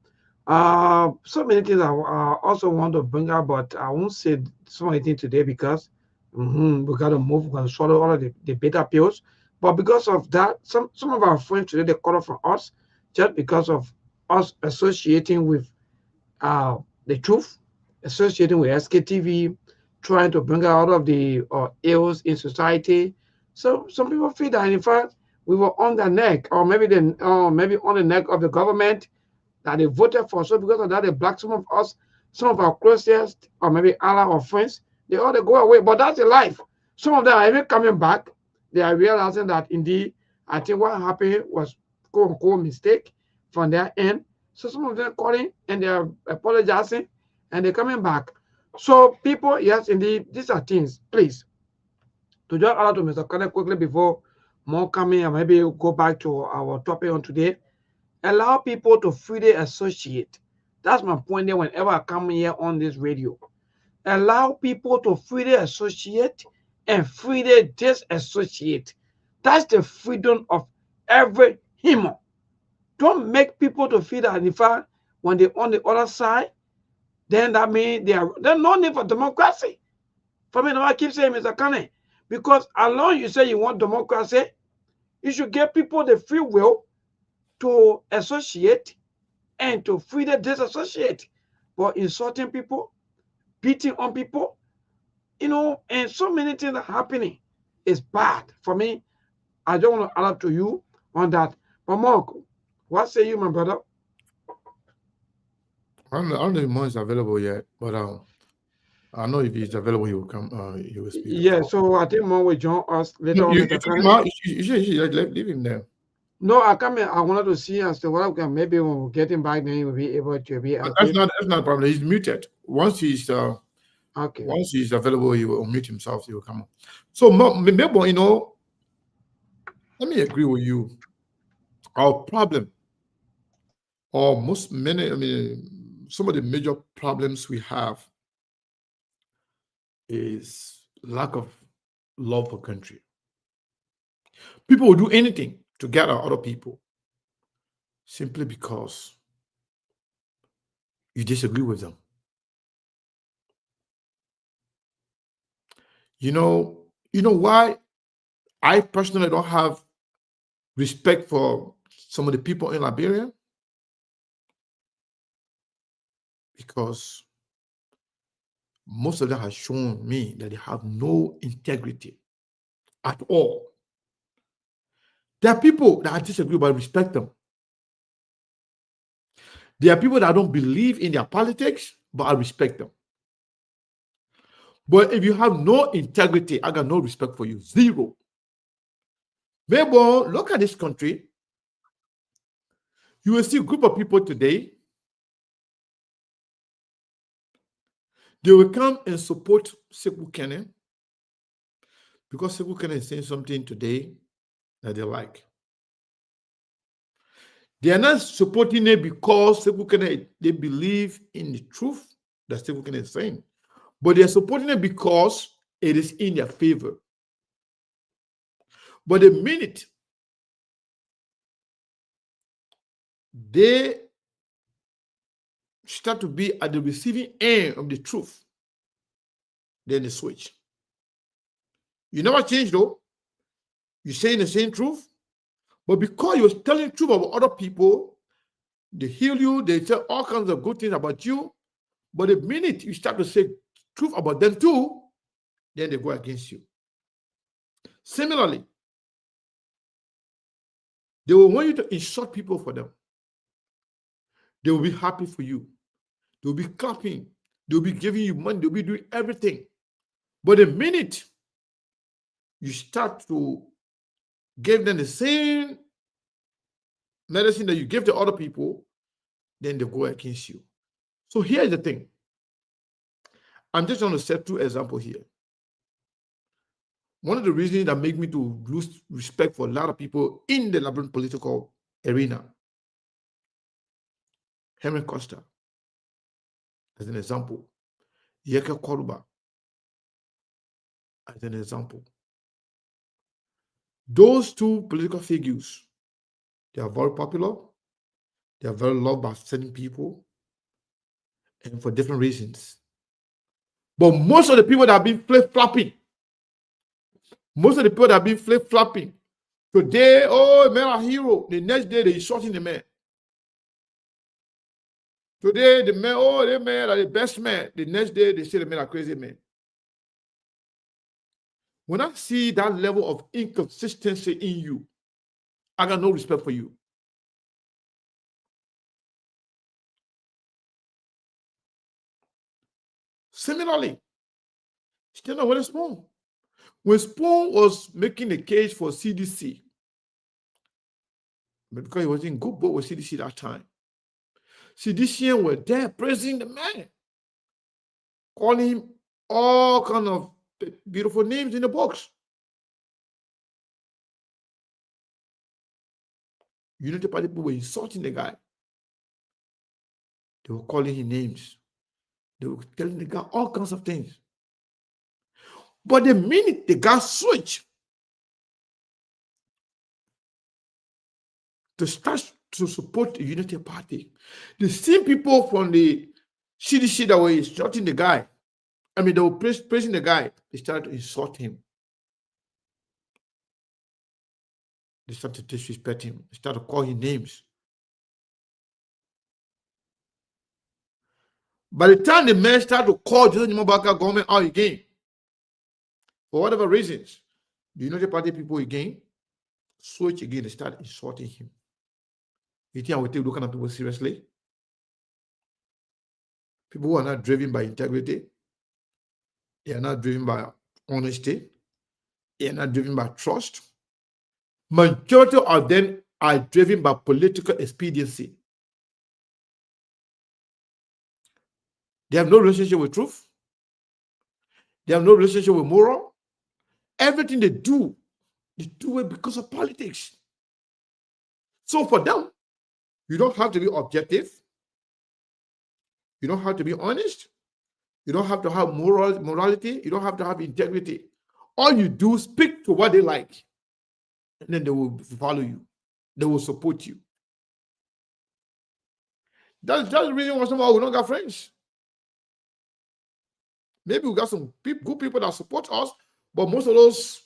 so many things I also want to bring up, but I won't say so many things today because we got to move. We got to swallow all of the bitter pills. But because of that, some of our friends today, they call up for us just because of us associating with the truth, associating with Sktv, trying to bring out all of the ills in society. So some people feel that in fact we were on the neck, or maybe on the neck of the government that they voted for. So because of that, they block some of us, some of our closest, or maybe ally or friends. They all they go away. But that's a life. Some of them are even coming back. They are realizing that indeed, I think what happened was quote unquote mistake from their end. So some of them calling and they are apologizing and they're coming back. So people, yes, indeed, these are things. Please, to just allow to Mr. Connect quickly before more coming and maybe go back to our topic on today. Allow people to freely associate. That's my point there whenever I come here on this radio. Allow people to freely associate and freely disassociate. That's the freedom of every human. Don't make people to feel that in fact when they're on the other side, then that means there's no need for democracy. For me, I keep saying, Mr. Kane, because as long as you say you want democracy, you should give people the free will to associate and to freely disassociate. But insulting people, beating on people, and so many things are happening. It's bad. For me, I don't want to add up to you on that. But Mark, what say you, my brother? I don't know if Mo is available yet, but I know if he's available, he will come. He will speak. Yeah, so I think Mo will join us later on. You should leave him there. No, I wanted to see as to what can maybe when we get him back, then he will be able to be active. That's not a problem. He's muted. Once he's okay. Once he's available, he will unmute himself. He will come on. So maybe let me agree with you. Our problem, or some of the major problems we have is lack of love for country. People will do anything to gather other people simply because you disagree with them. You know why I personally don't have respect for some of the people in Liberia? Because most of them have shown me that they have no integrity at all. There are people that I disagree, but I respect them. There are people that don't believe in their politics, but I respect them. But if you have no integrity, I got no respect for you. Zero. Maybe look at this country. You will see a group of people today. They will come and support Sekou Kene because Sekou Kene is saying something today that they like. They are not supporting it because Sekou Kene, they believe in the truth that Sekou Kene is saying. But they are supporting it because it is in their favor. But the minute they start to be at the receiving end of the truth, then they switch. You never change though. You're saying the same truth, but because you're telling the truth about other people, they heal you, they say all kinds of good things about you, but the minute you start to say truth about them too, then they go against you. Similarly, they will want you to insult people for them. They will be happy for you. They will be clapping. They will be giving you money. They will be doing everything. But the minute you start to give them the same medicine that you give to other people, then they go against you. So here's the thing. I'm just going to set two examples here. one of the reasons that make me to lose respect for a lot of people in the Liberian political arena. Henry Costa, as an example. Yeke Koruba, as an example. Those two political figures, they are very popular. They are very loved by certain people, and for different reasons. But most of the people that have been flip-flopping, today, oh, man, a hero. The next day, they shooting the man. Today, the man, oh, the man are the best man. The next day, they say the man are crazy man. When I see that level of inconsistency in you, I got no respect for you. Similarly, still not with Spoon. When Spoon was making the case for CDC, because he was in good book with CDC that time, CDC were there praising the man, calling him all kind of beautiful names in the books. Unity Party people were insulting the guy. They were calling him names. They were telling the guy all kinds of things. But the minute the guy switched to start to support the Unity Party, the same people from the CDC that were insulting the guy, they were praising the guy, they started to insult him. They started to disrespect him. They started to call him names. By the time the man started to call Joseph Nyimabaka government out again, for whatever reasons, the United Party people again switch again. They start insulting him. You think I will take those kind of people seriously? People who are not driven by integrity, they are not driven by honesty, they are not driven by trust. Majority of them are driven by political expediency. They have no relationship with truth. They have no relationship with moral. Everything they do it because of politics. So for them, you don't have to be objective. You don't have to be honest. You don't have to have morality. You don't have to have integrity. All you do is speak to what they like. And then they will follow you. They will support you. That's just the reason why some of us don't got friends. Maybe we got some good people that support us, but most of those,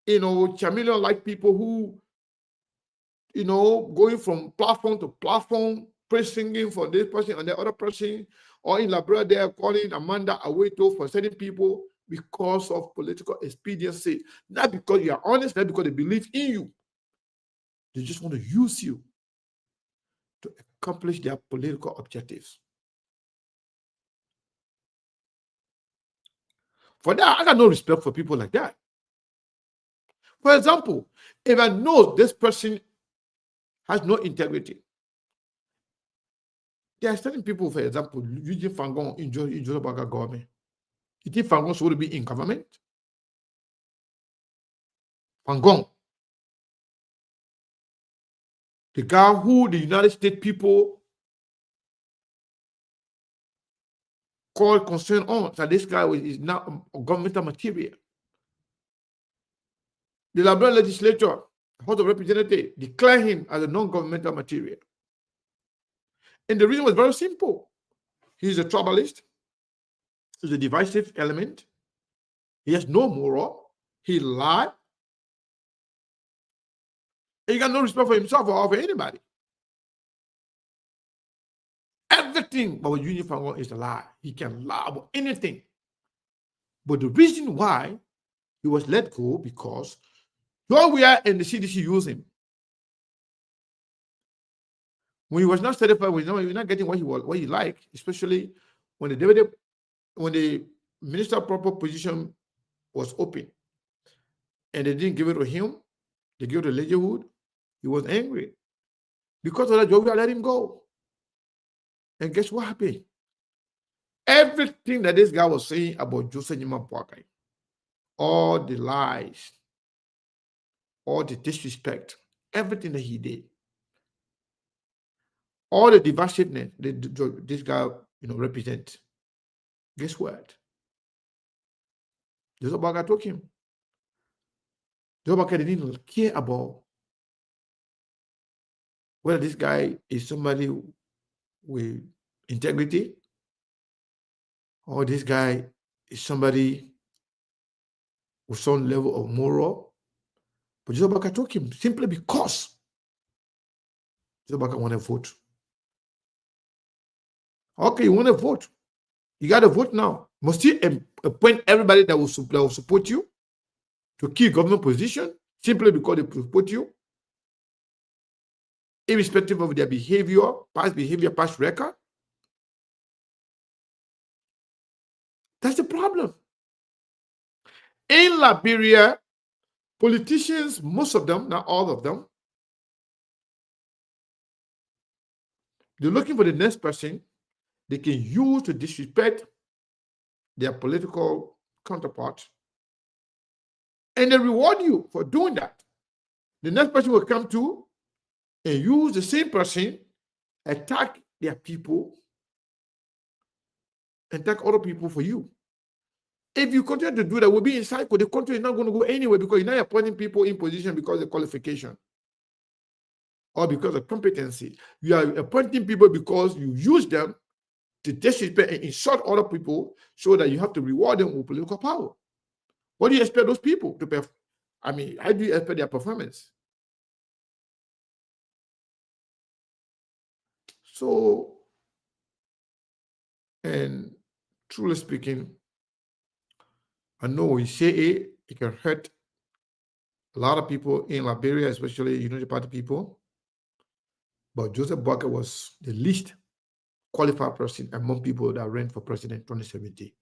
chameleon-like people who, going from platform to platform, praise singing for this person and the other person, or in Liberia, they're calling Amanda Aweto for certain people because of political expediency. Not because you are honest, not because they believe in you. They just want to use you to accomplish their political objectives. For that, I got no respect for people like that. For example, if I know this person has no integrity, there are certain people, for example, Eugene Fangon in Joseph Baga government. You think Fangon should be in government? Fangon, the guy who the United States people call concern on, that this guy is not governmental material. The Liberian legislature, House of Representatives, declare him as a non-governmental material. And the reason was very simple. He's a troublist. He's a divisive element. He has no moral. He lied. And he got no respect for himself or for anybody. Everything about Eugene Fangon is a lie. He can lie about anything. But the reason why he was let go because Joe and the CDC used him. When he was not certified, he was not getting what he liked, especially when the minister proper position was open and they didn't give it to him, they gave it to Legerwood. He was angry. Because of that, Joe let him go. And guess what happened? Everything that this guy was saying about Joseph Nyimabaka, all the lies, all the disrespect, everything that he did, all the divisiveness that this guy, represents. Guess what? Joseph Baga took him. Joseph Baga didn't care about whether this guy is somebody with integrity or this guy is somebody with some level of moral. But Joseph Baga took him simply because Joseph Baga wanted to vote. Okay, you want to vote. You got to vote now. Must you appoint everybody that will support you to key government position simply because they support you, irrespective of their behavior, past record? That's the problem. In Liberia, politicians, most of them, not all of them, they're looking for the next person they can use to disrespect their political counterpart. And they reward you for doing that. The next person will come to and use the same person, attack their people, attack other people for you. If you continue to do that, we'll be in cycle. The country is not going to go anywhere because you're not appointing people in position because of qualification or because of competency. You are appointing people because you use them to disrespect and insult other people so that you have to reward them with political power. What do you expect those people to perform? I mean, how do you expect their performance? So, and truly speaking, I know you say it can hurt a lot of people in Liberia, especially Unity Party people. But Joseph Boakai was the least qualified person among people that ran for president in 2017.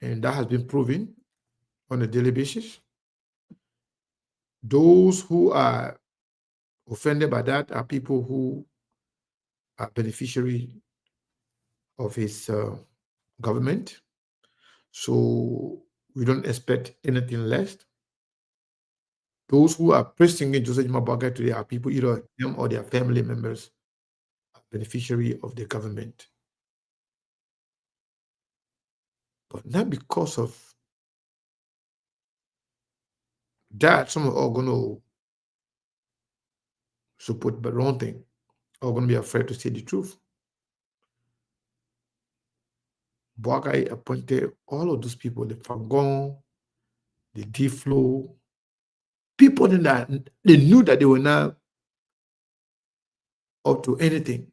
And that has been proven on a daily basis. Those who are offended by that are people who are beneficiary of his government. So we don't expect anything less. Those who are praising Joseph Boakai today are people, either them or their family members, are beneficiary of the government. But not because of that, some are going to support the wrong thing, or going to be afraid to say the truth. Boakai appointed all of those people, the Fagon, the D-Flow, people that they knew that they were not up to anything,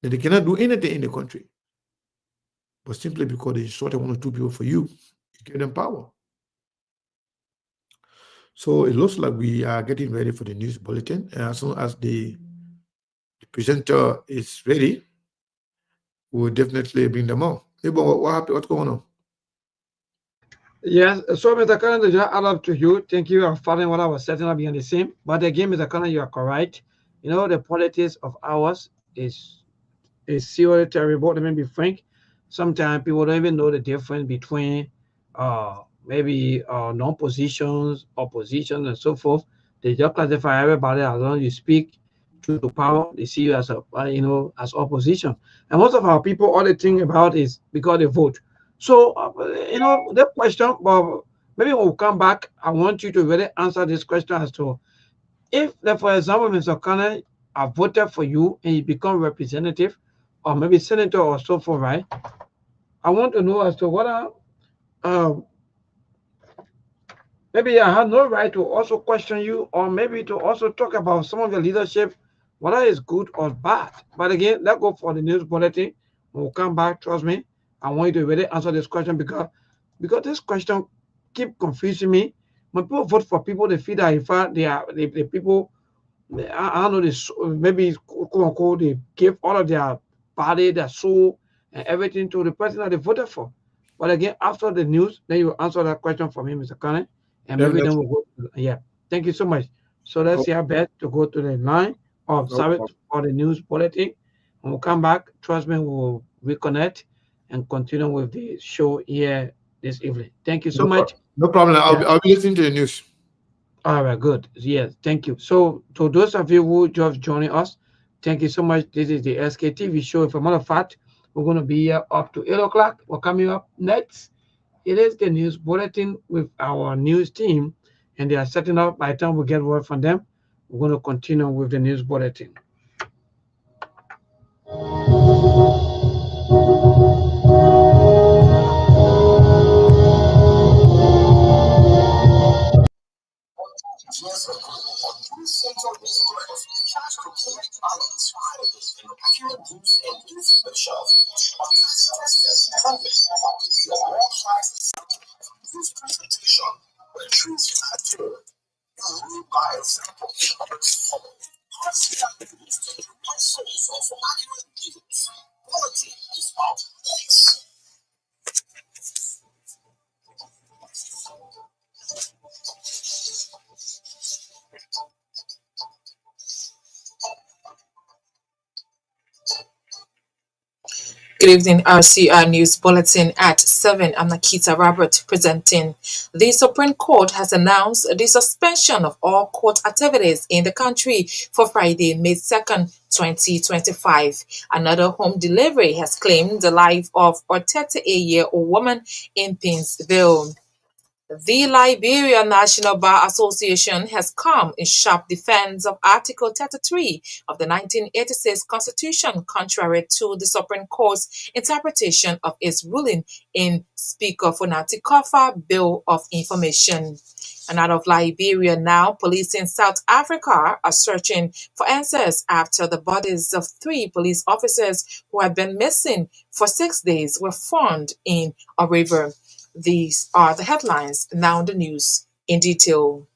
that they cannot do anything in the country. But simply because they instructed one or two people for you, you give them power. So it looks like we are getting ready for the news bulletin. And as soon as the presenter is ready, we'll definitely bring them on. Hey, what happened? What's going on? Yes, so Mr. Karan, to just add up to you, thank you for following what I was setting up behind the same. But again, Mr. Karan, you are correct. You know, the politics of ours is seriously terrible. Let me be frank. Sometimes people don't even know the difference between maybe non-positions, opposition, and so forth. They just classify everybody as long as you speak to power. They see you as a as opposition. And most of our people, all they think about is because they vote. So the question, but maybe we'll come back. I want you to really answer this question as to if, for example, Mr. Connor, I voted for you and you become representative or maybe senator or so forth, right? I want to know as to what maybe I have no right to also question you, or maybe to also talk about some of your leadership, whether it's good or bad. But again, let's go for the news bulletin. We'll come back. Trust me, I want you to really answer this question because this question keep confusing me. When people vote for people, they feel that in fact they are the people. I don't know this. Maybe quote unquote they give all of their body, their soul, and everything to the person that they voted for. But again, after the news, then you answer that question for me, Mr. Connor. And maybe then we'll go. Yeah. Thank you so much. So let's see our best to go to the line of service for the news bulletin. And we'll come back. Trust me, we'll reconnect and continue with the show here this evening. Thank you so much. No problem. Yeah. I'll be listening to the news. All right, good. Yes, thank you. So, to those of you who just joining us, thank you so much. This is the SKTV show. If a matter of fact, we're going to be here up to 8 o'clock. We're coming up next. It is the news bulletin with our news team, and they are setting up. By the time we get word from them, we're going to continue with the news bulletin. Good evening, RCR News Bulletin at 7. I'm Nakita Robert presenting. The Supreme Court has announced the suspension of all court activities in the country for Friday, May 2nd, 2025. Another home delivery has claimed the life of a 38-year-old woman in Painesville. The Liberia National Bar Association has come in sharp defense of Article 33 of the 1986 Constitution, contrary to the Supreme Court's interpretation of its ruling in Speaker Fonati Kofa Bill of Information. And out of Liberia now, police in South Africa are searching for answers after the bodies of 3 police officers who had been missing for 6 days were found in a river. These are the headlines. Now the news in detail.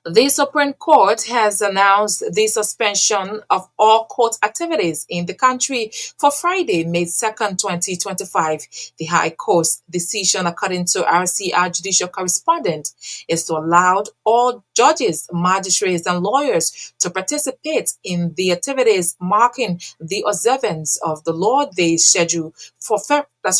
The Supreme Court has announced the suspension of all court activities in the country for Friday, May 2nd, 2025. The High Court's decision, according to RCR judicial correspondent, is to allow all judges, magistrates, and lawyers to participate in the activities marking the observance of the Law Day schedule for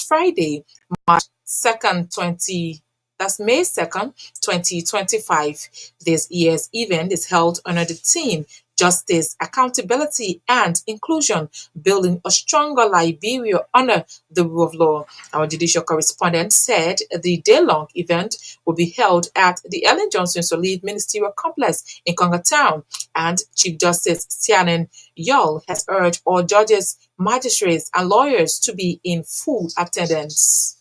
Friday, March 2nd, that's May 2nd, 2025. This year's event is held under the theme Justice, Accountability, and Inclusion, Building a Stronger Liberia under the Rule of Law. Our judicial correspondent said the day-long event will be held at the Ellen Johnson Sirleaf Ministerial Complex in Congo Town, and Chief Justice Sianen Yul has urged all judges, magistrates, and lawyers to be in full attendance.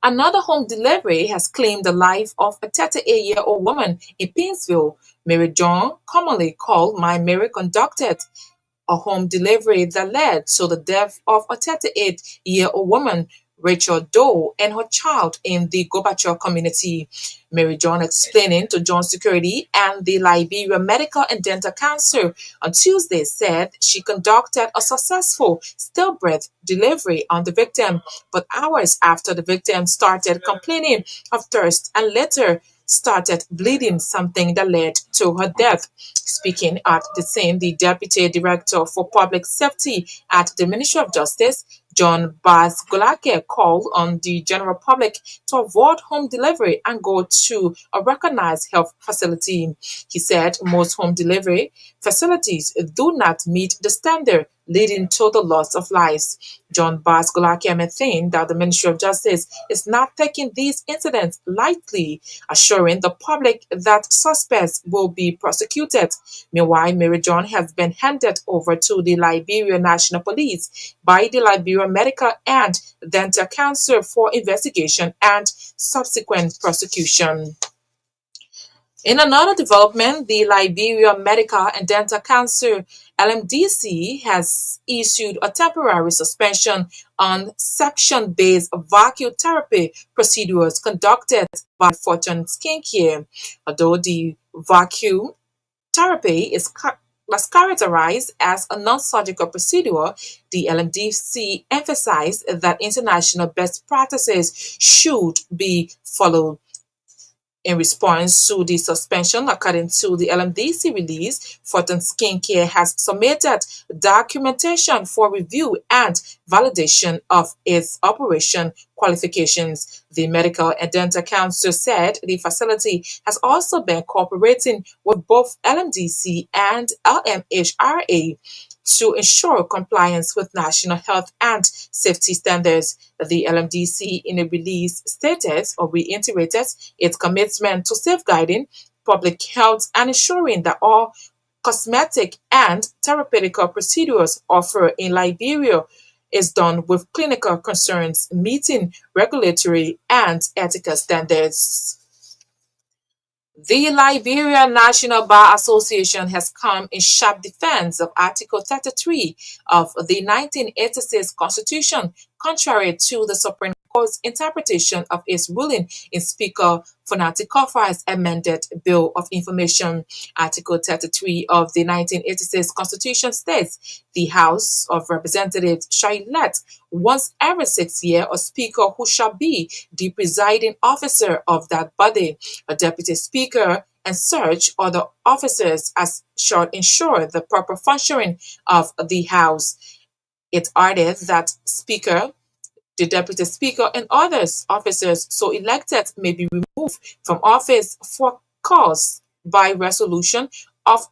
Another home delivery has claimed the life of a 38-year-old woman in Painesville. Mary John, commonly called My Mary, conducted a home delivery that led to the death of a 38-year-old woman, Rachel Doe, and her child in the Gobacho community. Mary John, explaining to John Security and the Liberia Medical and Dental Council on Tuesday, said she conducted a successful stillbirth delivery on the victim, but hours after the victim started complaining of thirst and later started bleeding, something that led to her death. Speaking at the scene, the Deputy Director for Public Safety at the Ministry of Justice, John Bas-Golake, called on the general public to avoid home delivery and go to a recognized health facility. He said most home delivery facilities do not meet the standard, leading to the loss of lives. John Bas-Golake maintained that the Ministry of Justice is not taking these incidents lightly, assuring the public that suspects will be prosecuted. Meanwhile, Mary John has been handed over to the Liberia National Police by the Liberia Medical and Dental Council for investigation and subsequent prosecution. In another development, the Liberia Medical and Dental Council, LMDC, has issued a temporary suspension on suction-based vacuum therapy procedures conducted by Fortune Skincare. Although the vacuum therapy is characterized as a non-surgical procedure, the LMDC emphasized that international best practices should be followed. In response to the suspension, according to the LMDC release, Fortin Skincare has submitted documentation for review and validation of its operation qualifications. The Medical and Dental Council said the facility has also been cooperating with both LMDC and LMHRA to ensure compliance with national health and safety standards. The LMDC in a release stated or reiterated its commitment to safeguarding public health and ensuring that all cosmetic and therapeutic procedures offered in Liberia is done with clinical concerns, meeting regulatory and ethical standards. The Liberia National Bar Association has come in sharp defense of Article 33 of the 1986 Constitution, contrary to the Supreme Court's interpretation of its ruling in Speaker Fonati Kofa's amended Bill of Information. Article 33 of the 1986 Constitution states the House of Representatives shall elect once every 6 years a Speaker who shall be the presiding officer of that body, a Deputy Speaker, and such other officers as shall ensure the proper functioning of the House. It added that Speaker, the Deputy Speaker, and others officers so elected may be removed from office for cause by resolution of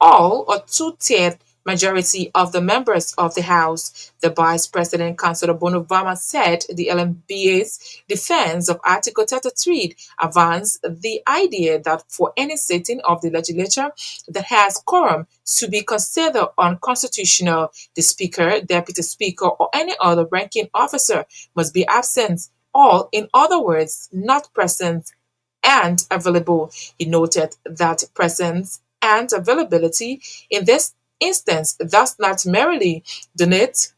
all or two-thirds majority of the members of the House. The Vice President, Councillor Bonavama, said the LMBA's defense of Article 33 advanced the idea that for any sitting of the legislature that has quorum to be considered unconstitutional, the Speaker, Deputy Speaker, or any other ranking officer must be absent, or, in other words, not present and available. He noted that presence and availability in this instance does not merely denote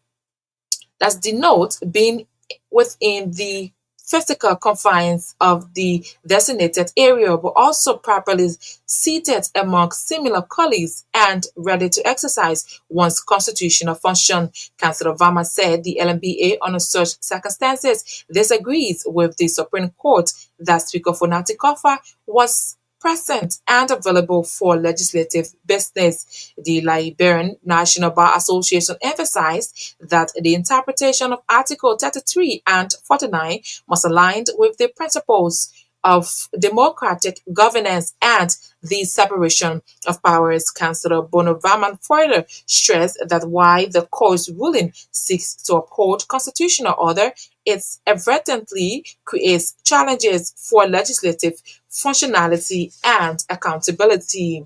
being within the physical confines of the designated area, but also properly seated among similar colleagues and ready to exercise one's constitutional function. Councillor Vama said the LMBA, under such circumstances, disagrees with the Supreme Court that Speaker Fonati Kofa was present and available for legislative business. The Liberian National Bar Association emphasized that the interpretation of Article 33 and 49 must align with the principles of democratic governance and the separation of powers. Councillor Bonavaman further stressed that while the court's ruling seeks to uphold constitutional order, it evidently creates challenges for legislative functionality and accountability.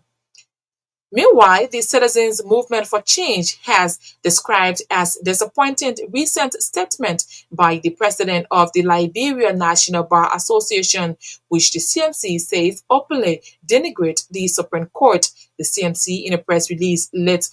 Meanwhile, the Citizens Movement for Change has described as disappointing recent statement by the president of the Liberia National Bar Association, which the CMC says openly denigrate the Supreme Court. The CMC, in a press release late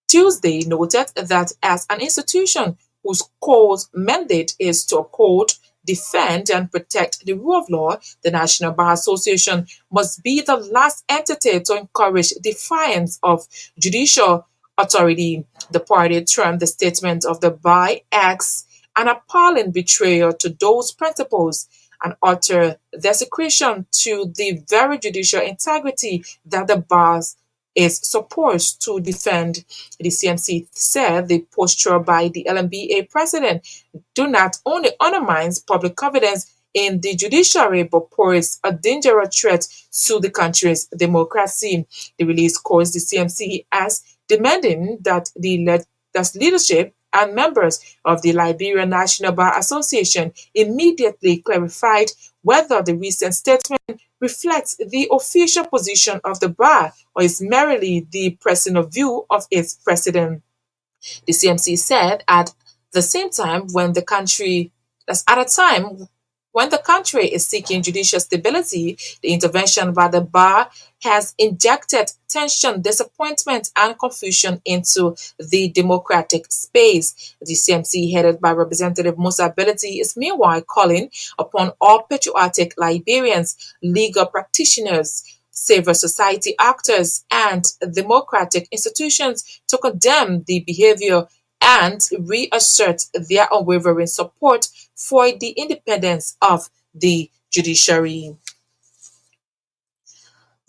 Tuesday, noted that as an institution whose core mandate is to uphold, defend, and protect the rule of law, the National Bar Association must be the last entity to encourage defiance of judicial authority. The party termed the statement of the bar as an appalling betrayal to those principles and utter desecration to the very judicial integrity that the bar is supposed to defend. The CMC said the posture by the LMBA president do not only undermines public confidence in the judiciary but poses a dangerous threat to the country's democracy. The release calls the CMC as demanding that the leadership and members of the Liberian National Bar Association immediately clarified whether the recent statement reflects the official position of the bar or is merely the personal view of its president. The CMC said at the same time when the country is seeking judicial stability, the intervention by the bar has injected tension, disappointment, and confusion into the democratic space. The CMC, headed by Representative Musa Ability, is meanwhile calling upon all patriotic Liberians, legal practitioners, civil society actors, and democratic institutions to condemn the behavior and reassert their unwavering support for the independence of the judiciary.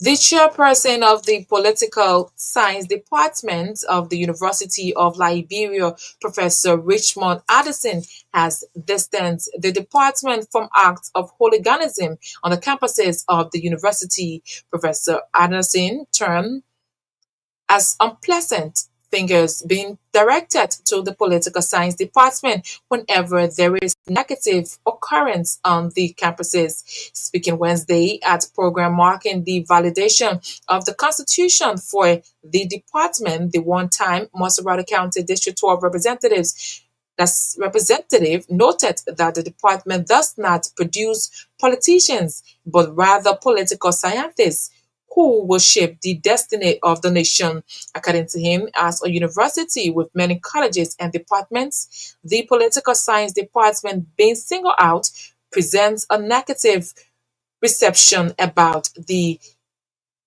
The chairperson of the Political Science Department of the University of Liberia, Professor Richmond Addison, has distanced the department from acts of hooliganism on the campuses of the university. Professor Addison termed as unpleasant fingers being directed to the political science department whenever there is negative occurrence on the campuses. Speaking Wednesday at program marking the validation of the constitution for the department, the one-time Maserati County District 12 representative noted that the department does not produce politicians, but rather political scientists who will shape the destiny of the nation. According to him, as a university with many colleges and departments, the political science department being singled out presents a negative reception about the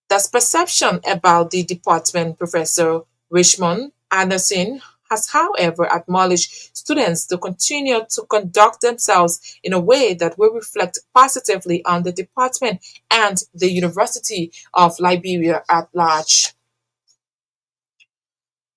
that's perception about the department. Professor Richmond Anderson has, however, acknowledged students to continue to conduct themselves in a way that will reflect positively on the department and the University of Liberia at large.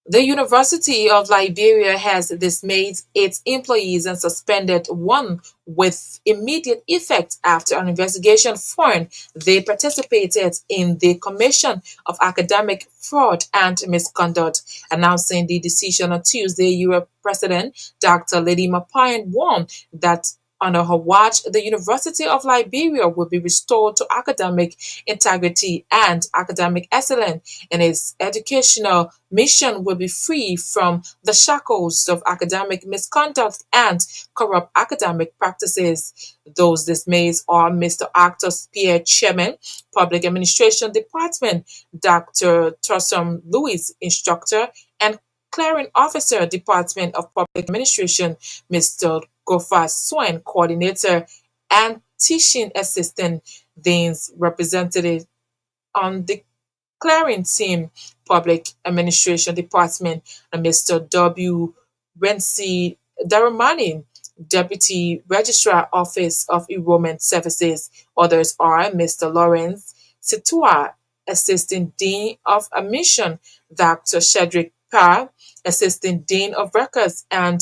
The University of Liberia has dismissed its employees and suspended one with immediate effect after an investigation found they participated in the commission of academic fraud and misconduct. Announcing the decision on Tuesday, US President Dr. Lady Mapayan warned that under her watch, the University of Liberia will be restored to academic integrity and academic excellence, and its educational mission will be free from the shackles of academic misconduct and corrupt academic practices. Those dismayed are Mr. Actor Spear Chairman, Public Administration Department, Dr. Torsom Lewis, Instructor, and Clearing Officer, Department of Public Administration, Mr. Gofa Swen, Coordinator, and Teaching Assistant, Dean's representative on the clearing team, Public Administration Department, and Mr. W. Renzi Daramani, Deputy Registrar Office of Enrollment Services. Others are Mr. Lawrence Situa, Assistant Dean of Admission, Dr. Shedrick Parr, Assistant Dean of Records and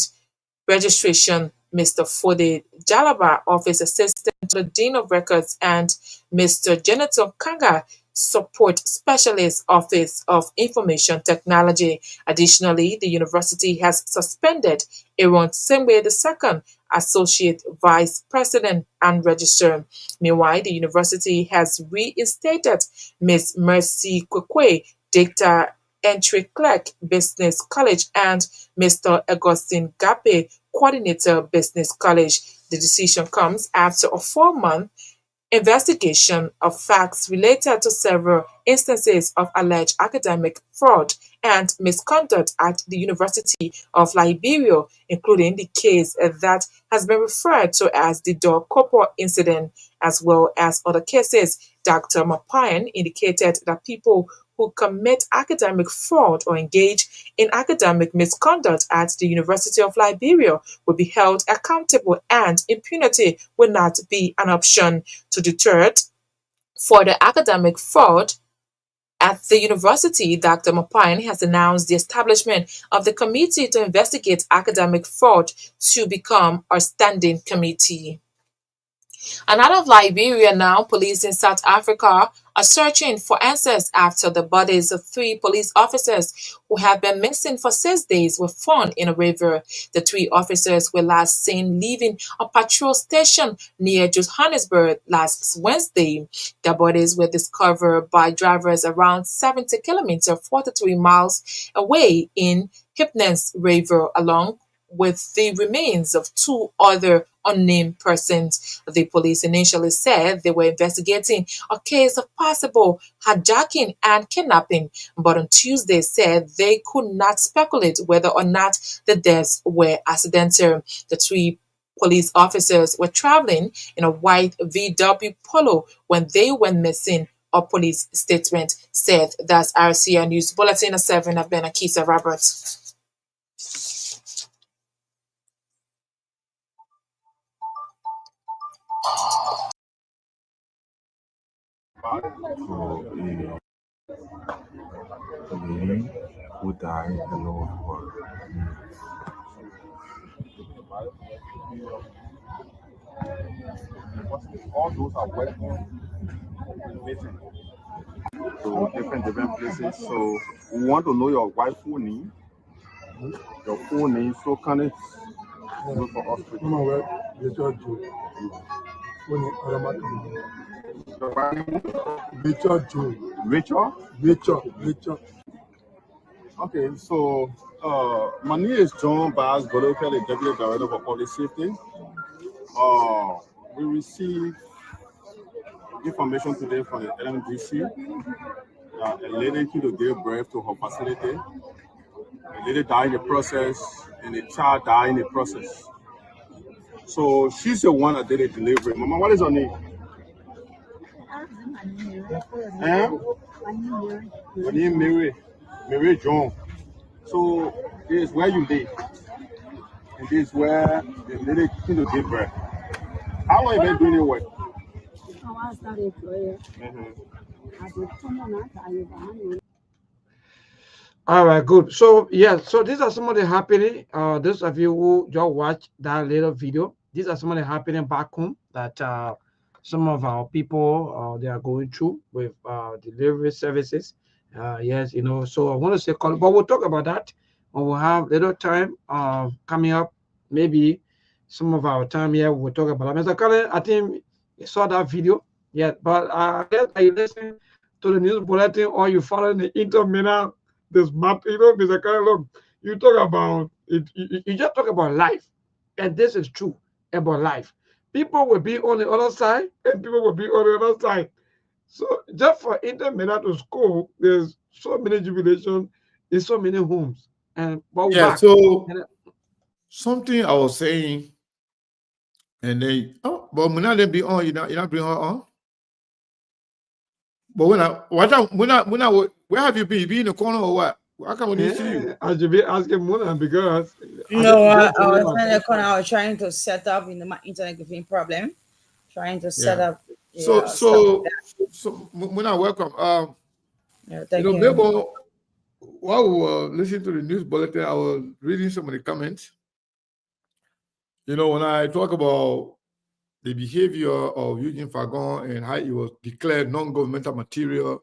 Registration, Mr. Fode Jalaba, Office Assistant to the Dean of Records, and Mr. Jonathan Kanga, Support Specialist, Office of Information Technology. Additionally, the university has suspended Aaron Semwe II, Associate Vice President and Registrar. Meanwhile, the university has reinstated Ms. Mercy Kwekwe, Data Entry Clerk, Business College, and Mr. Augustine Gape, Coordinator, Business College. The decision comes after a 4-month investigation of facts related to several instances of alleged academic fraud and misconduct at the University of Liberia, including the case that has been referred to as the Door Copper incident, as well as other cases. Dr. Mapayan indicated that people who commit academic fraud or engage in academic misconduct at the University of Liberia will be held accountable, and impunity will not be an option. To deter further academic fraud at the university, Dr. Mapayan has announced the establishment of the Committee to Investigate Academic Fraud to become a standing committee. And out of Liberia now, police in South Africa are searching for answers after the bodies of 3 police officers who have been missing for 6 days were found in a river. The 3 officers were last seen leaving a patrol station near Johannesburg last Wednesday. Their bodies were discovered by drivers around 70 kilometers, 43 miles away in Hypness River, along with the remains of 2 other unnamed persons. The police initially said they were investigating a case of possible hijacking and kidnapping, but on Tuesday said they could not speculate whether or not the deaths were accidental. The 3 police officers were traveling in a white VW Polo when they went missing, a police statement said. That's RCR News Bulletin at 7. I've been Akisa Roberts. So, who died alone for all those are working missing. So different places. So we want to know your wife's full name. Your full name, so can it look for us? Richard Joe. Richard. Okay, so my name is John Bass, Governmental, the Deputy Director for Public Safety. We received information today from the LMDC that a lady came to give birth to her facility. A lady died in the process, and the child died in the process. So she's the one that did the delivery. Mama, what is her name? My name is Mary John. So this is where you live, and this is where the lady came to give birth. How long have you been doing your work? All right, good. So yeah, so these are some of the happening. Those of you who just watched that little video, these are some of the happening back home that some of our people they are going through with delivery services. Yes, So I want to say, but we'll talk about that when we have little time coming up. Maybe some of our time here we'll talk about that. Mr. Cullen, I think you saw that video. Yeah, but I guess you listen to the news bulletin or you follow the interminable. This map, Mr. Carlo, you talk about it, you just talk about life, and this is true about life. People will be on the other side, and people will be on the other side. So just for intermediate to school, there's so many jubilation in so many homes, and yeah. So something I was saying, and then but when I be on, you not bring her on. But where have you been? You been in the corner or what? How come we didn't see you? I should be asking Mona because no, I was in the corner. I was trying to set up my internet giving problem. Trying to set up. So Mona, welcome. Thank you. Maybe while we were listening to the news bulletin, I was reading some of the comments. When I talk about the behavior of Eugene Fagon and how it was declared non-governmental material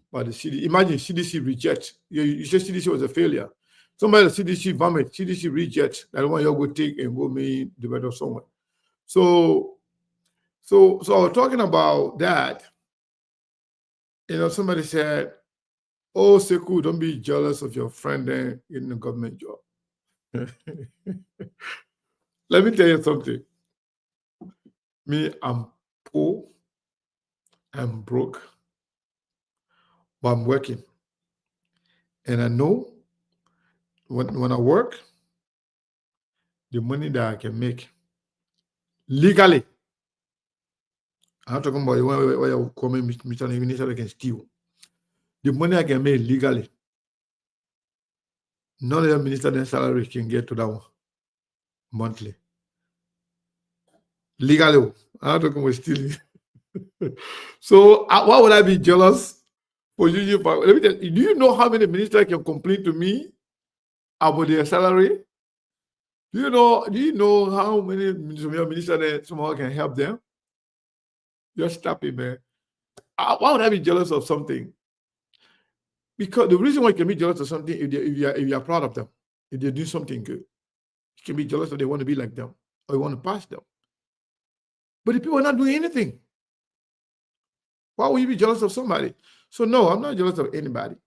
by the CDC. Imagine CDC reject. You said CDC was a failure. Somebody CDC vomit, CDC reject. That one you go take and go meet the better somewhere. So I was talking about that. Somebody said, "Oh, Sekou, don't be jealous of your friend in the government job." Let me tell you something. Me, I'm poor, I'm broke, but I'm working. And I know when I work, the money that I can make legally, I'm not talking about where you're coming, Mr. Minister, I can steal. The money I can make legally, none of the minister's salary can get to that one monthly. Legally, I'm not talking about stealing. So why would I be jealous for you? Let me tell you, do you know how many ministers can complain to me about their salary? Do you know how many ministers somehow can help them? Just stop it, man. Why would I be jealous of something? Because the reason why you can be jealous of something if you are proud of them, if they do something good, you can be jealous if they want to be like them or you want to pass them. But the people are not doing anything. Why would you be jealous of somebody? So no, I'm not jealous of anybody.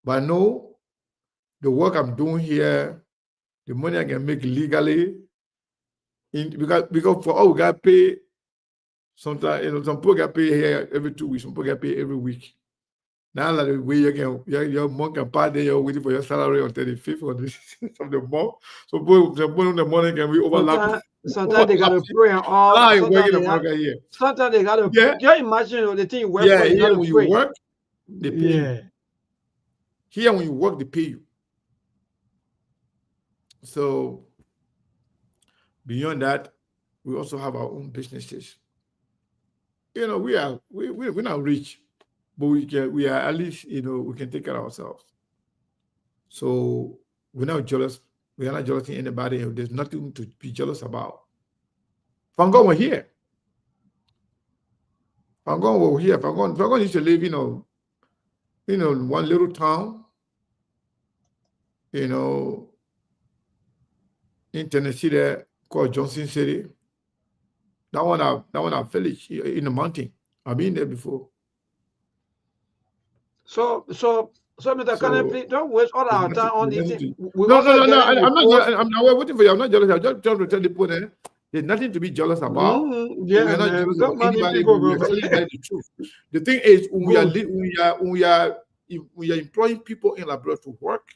But I know the work I'm doing here, the money I can make legally, because for all we got paid, sometimes some people get paid here every 2 weeks, some people get paid every week. Now like the way your month can pass there, you're waiting for your salary on 35th or the 6th of the month. So in the morning can be overlapping. Sometimes they gotta pray and all. Sometimes they gotta can you imagine the thing you work for, you when you work, they pay you. Here when you work, they pay you. So beyond that, we also have our own businesses. we're not rich, but we are at least, we can take care of ourselves. So we're not jealous. We are not jealous of anybody. There's nothing to be jealous about. Fangon were here. Fangon were here. Fangon used to live, in one little town, in Tennessee there, called Johnson City. That one our village in the mountain. I've been there before. So Mr. Kane, please don't waste all our time on this. No. I'm not waiting for you. I'm not jealous. I'm just trying to tell the people there. There's nothing to be jealous about. Yeah, we're not jealous don't of anybody. We're telling you the truth. The thing is, when we are employing people in laboratory to work,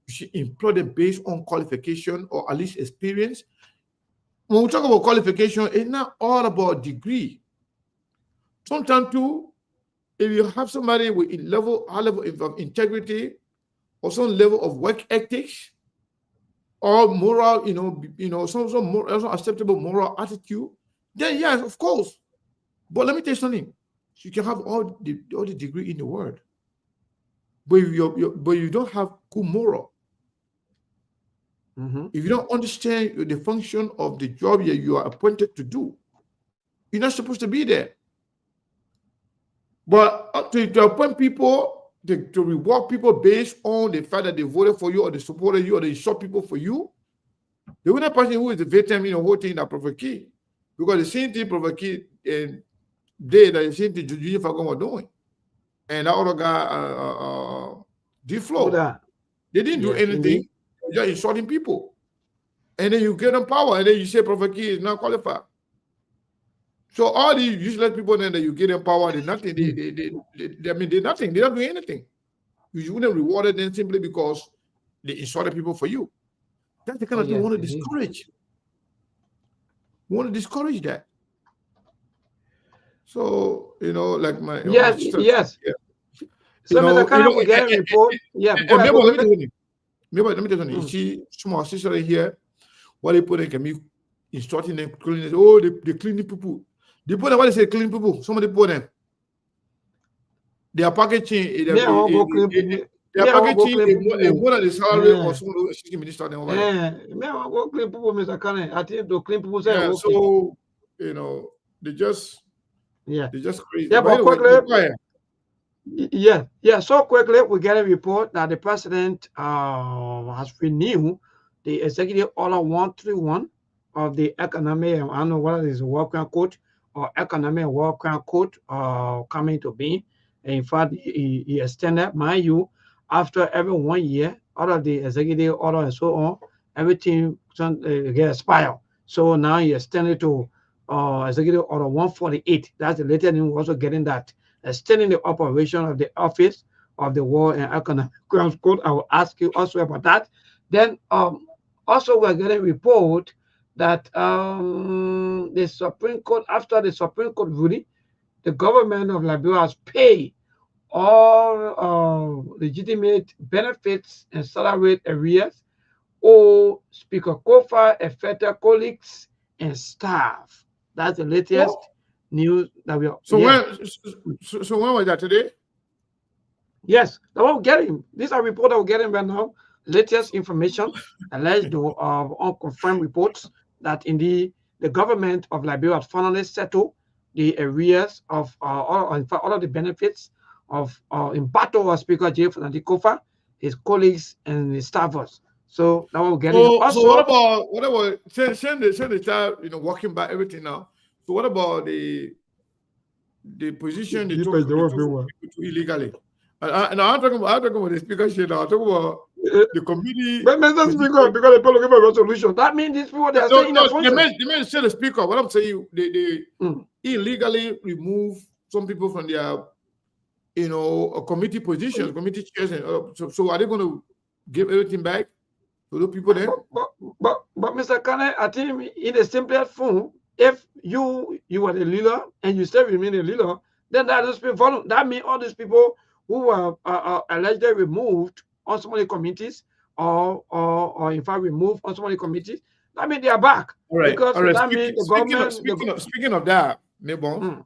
you should employ them based on qualification or at least experience. When we talk about qualification, it's not all about degree. Sometimes too, if you have somebody with a high level of integrity or some level of work ethics or moral, some acceptable moral attitude, then yes, of course. But let me tell you something. You can have all the degree in the world, but if you don't have good moral, if you don't understand the function of the job you are appointed to do, you're not supposed to be there. But to appoint people, to reward people based on the fact that they voted for you or they supported you or they shot people for you, the only person who is the victim, whole thing that Prophet Key. Because the same thing Prophet Key did, the same thing Juju Fagon was doing. And that other guy, D-Flow, they didn't do anything. They're just insulting people. And then you give them power, and then you say Prophet Key is not qualified. So all these useless people then that you give them power, they're nothing. They're nothing. They don't do anything. You wouldn't reward them simply because they insulted people for you. That's the kind of thing we want to discourage. We want to discourage that. So, like my yes. So Mr. Kane will get a report. Yeah, let me tell you something. You see small sister here, what they put in can be instructing them cleaning. Oh, they cleaning people. They put them, what they say, clean people. Somebody put them. They are packaging. They are packaging more than the salary or some of the assistant minister. Go clean people, Mr. Kane. I think to clean people. So they just crazy. Yeah, but quickly. So quickly, we get a report that the president has renewed the executive order 131 of the economic, I don't know whether it's a working code or economic working code coming to be. In fact, he extended, mind you, after every 1 year, out of the executive order and so on, everything get expired. So now he extended to executive order 148. That's the latest news. We're also getting that. Extending the operation of the Office of the World and Economic Grounds Code. I will ask you also about that. Then also we're getting a report that the Supreme Court, after the Supreme Court ruling, the government of Liberia has paid all legitimate benefits and salary arrears or Speaker Kofa affected colleagues and staff. That's the latest news that we are. So when was that, today? Yes, now we're getting. These are reports that we're getting right now. Latest information, alleged unconfirmed reports that indeed the government of Liberia has finally settled the arrears of all of the benefits of in battle of Speaker J. Kofa, his colleagues and his staffers. So now we're getting. So what about send the child walking by everything now? So what about the position they took illegally? And I'm talking about the speaker shit now. I'm talking about the committee. But Mr. Speaker, because the people looking for a resolution, that means these people they are saying they may say the speaker. What I'm saying, they illegally remove some people from their committee positions, committee chairs, and so are they going to give everything back to the people there? But Mr. Kane, I think in the simplest form, if you are the leader and you still remain a leader, then that is people. That means all these people who were allegedly removed on so many committees, or in fact removed on so many committees, that means they are back. All right. Because that means the government. Speaking of that, Nebon,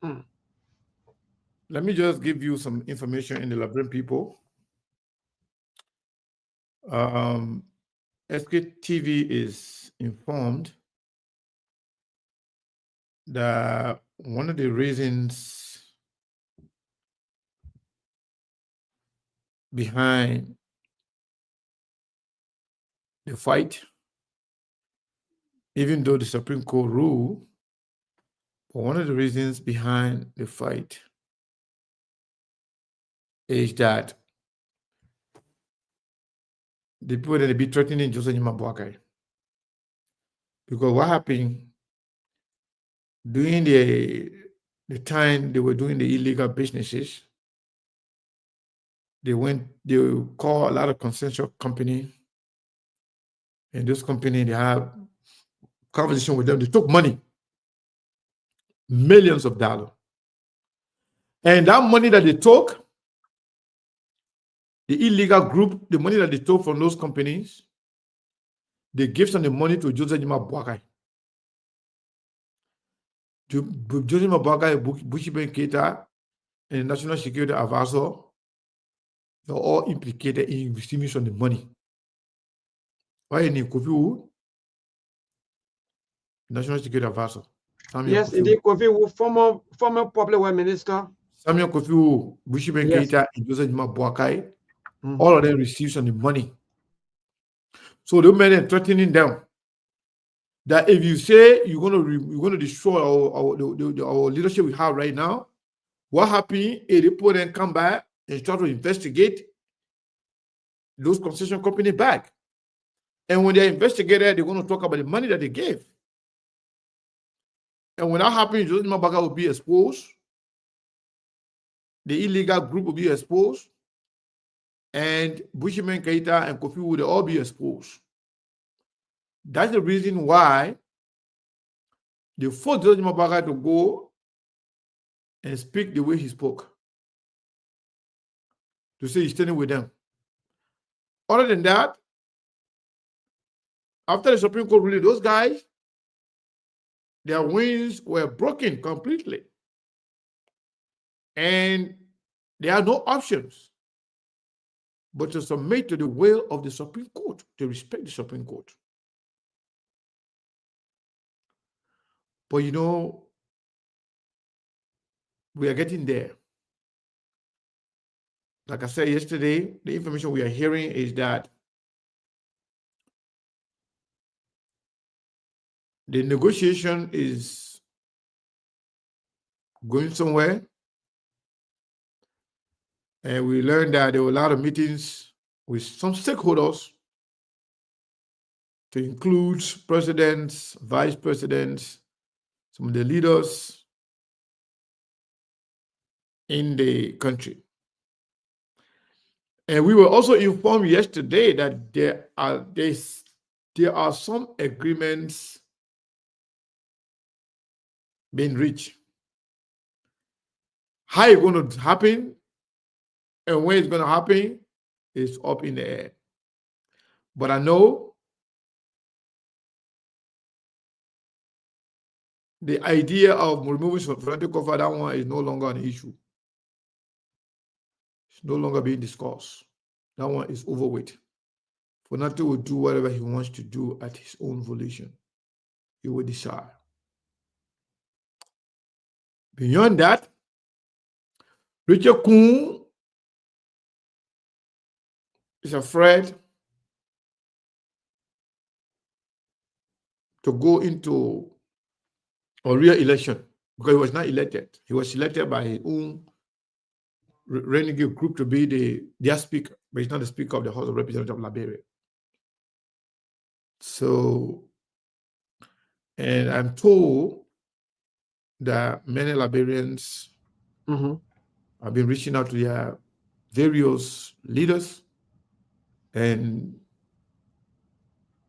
Let me just give you some information in the Liberian people. Sktv is informed that one of the reasons behind the fight, even though the Supreme Court ruled, but one of the reasons behind the fight is that the people that be threatening Joseph Nyimabuakai. Because what happened during the time they were doing the illegal businesses, they call a lot of consensual company, and this company, they have conversation with them. They took money, millions of dollars. And that money that they took, the illegal group, the money that they took from those companies, they gave some of the money to Joseph Nyimabuakai. Joseph Nyimabuakai, Bushi Ben Keita, and the National Security Advisor, they're all implicated in receiving some of the money. Why in Kofi, National Security Advisor? Yes, indeed, Kofi, former public work minister. Samuel Kofi, Bushi Ben Keita, and Joseph Nyimabuakai, all of them received some of the money. So they made threatening them that if you say you're going to destroy our leadership we have right now, what happened? A report then come back and start to investigate those concession company back. And when they investigated, they're going to talk about the money that they gave. And when that happens, Joseph Nyimabuakai will be exposed. The illegal group will be exposed. And Bushiman Keita and Kofi will all be exposed. That's the reason why they forced Joseph Nyimabuakai to go and speak the way he spoke. To say he's standing with them. Other than that, after the Supreme Court ruling, those guys, their wings were broken completely. And they had no options but to submit to the will of the Supreme Court, to respect the Supreme Court. But you know, we are getting there. Like I said yesterday, the information we are hearing is that the negotiation is going somewhere. And we learned that there were a lot of meetings with some stakeholders to include presidents, vice presidents, some of the leaders in the country. And we were also informed yesterday that there are some agreements being reached. How it's going to happen and when it's going to happen is up in the air. But I know the idea of removing sovereignty cover, that one is no longer an issue. It's no longer being discussed. That one is over with. Fonate will do whatever he wants to do at his own volition. He will decide. Beyond that, Richard Kuhn is afraid to go into a real election because he was not elected. He was elected by his own renegade group to be their speaker, but he's not the speaker of the House of Representatives of Liberia. So, and I'm told that many Liberians have been reaching out to their various leaders and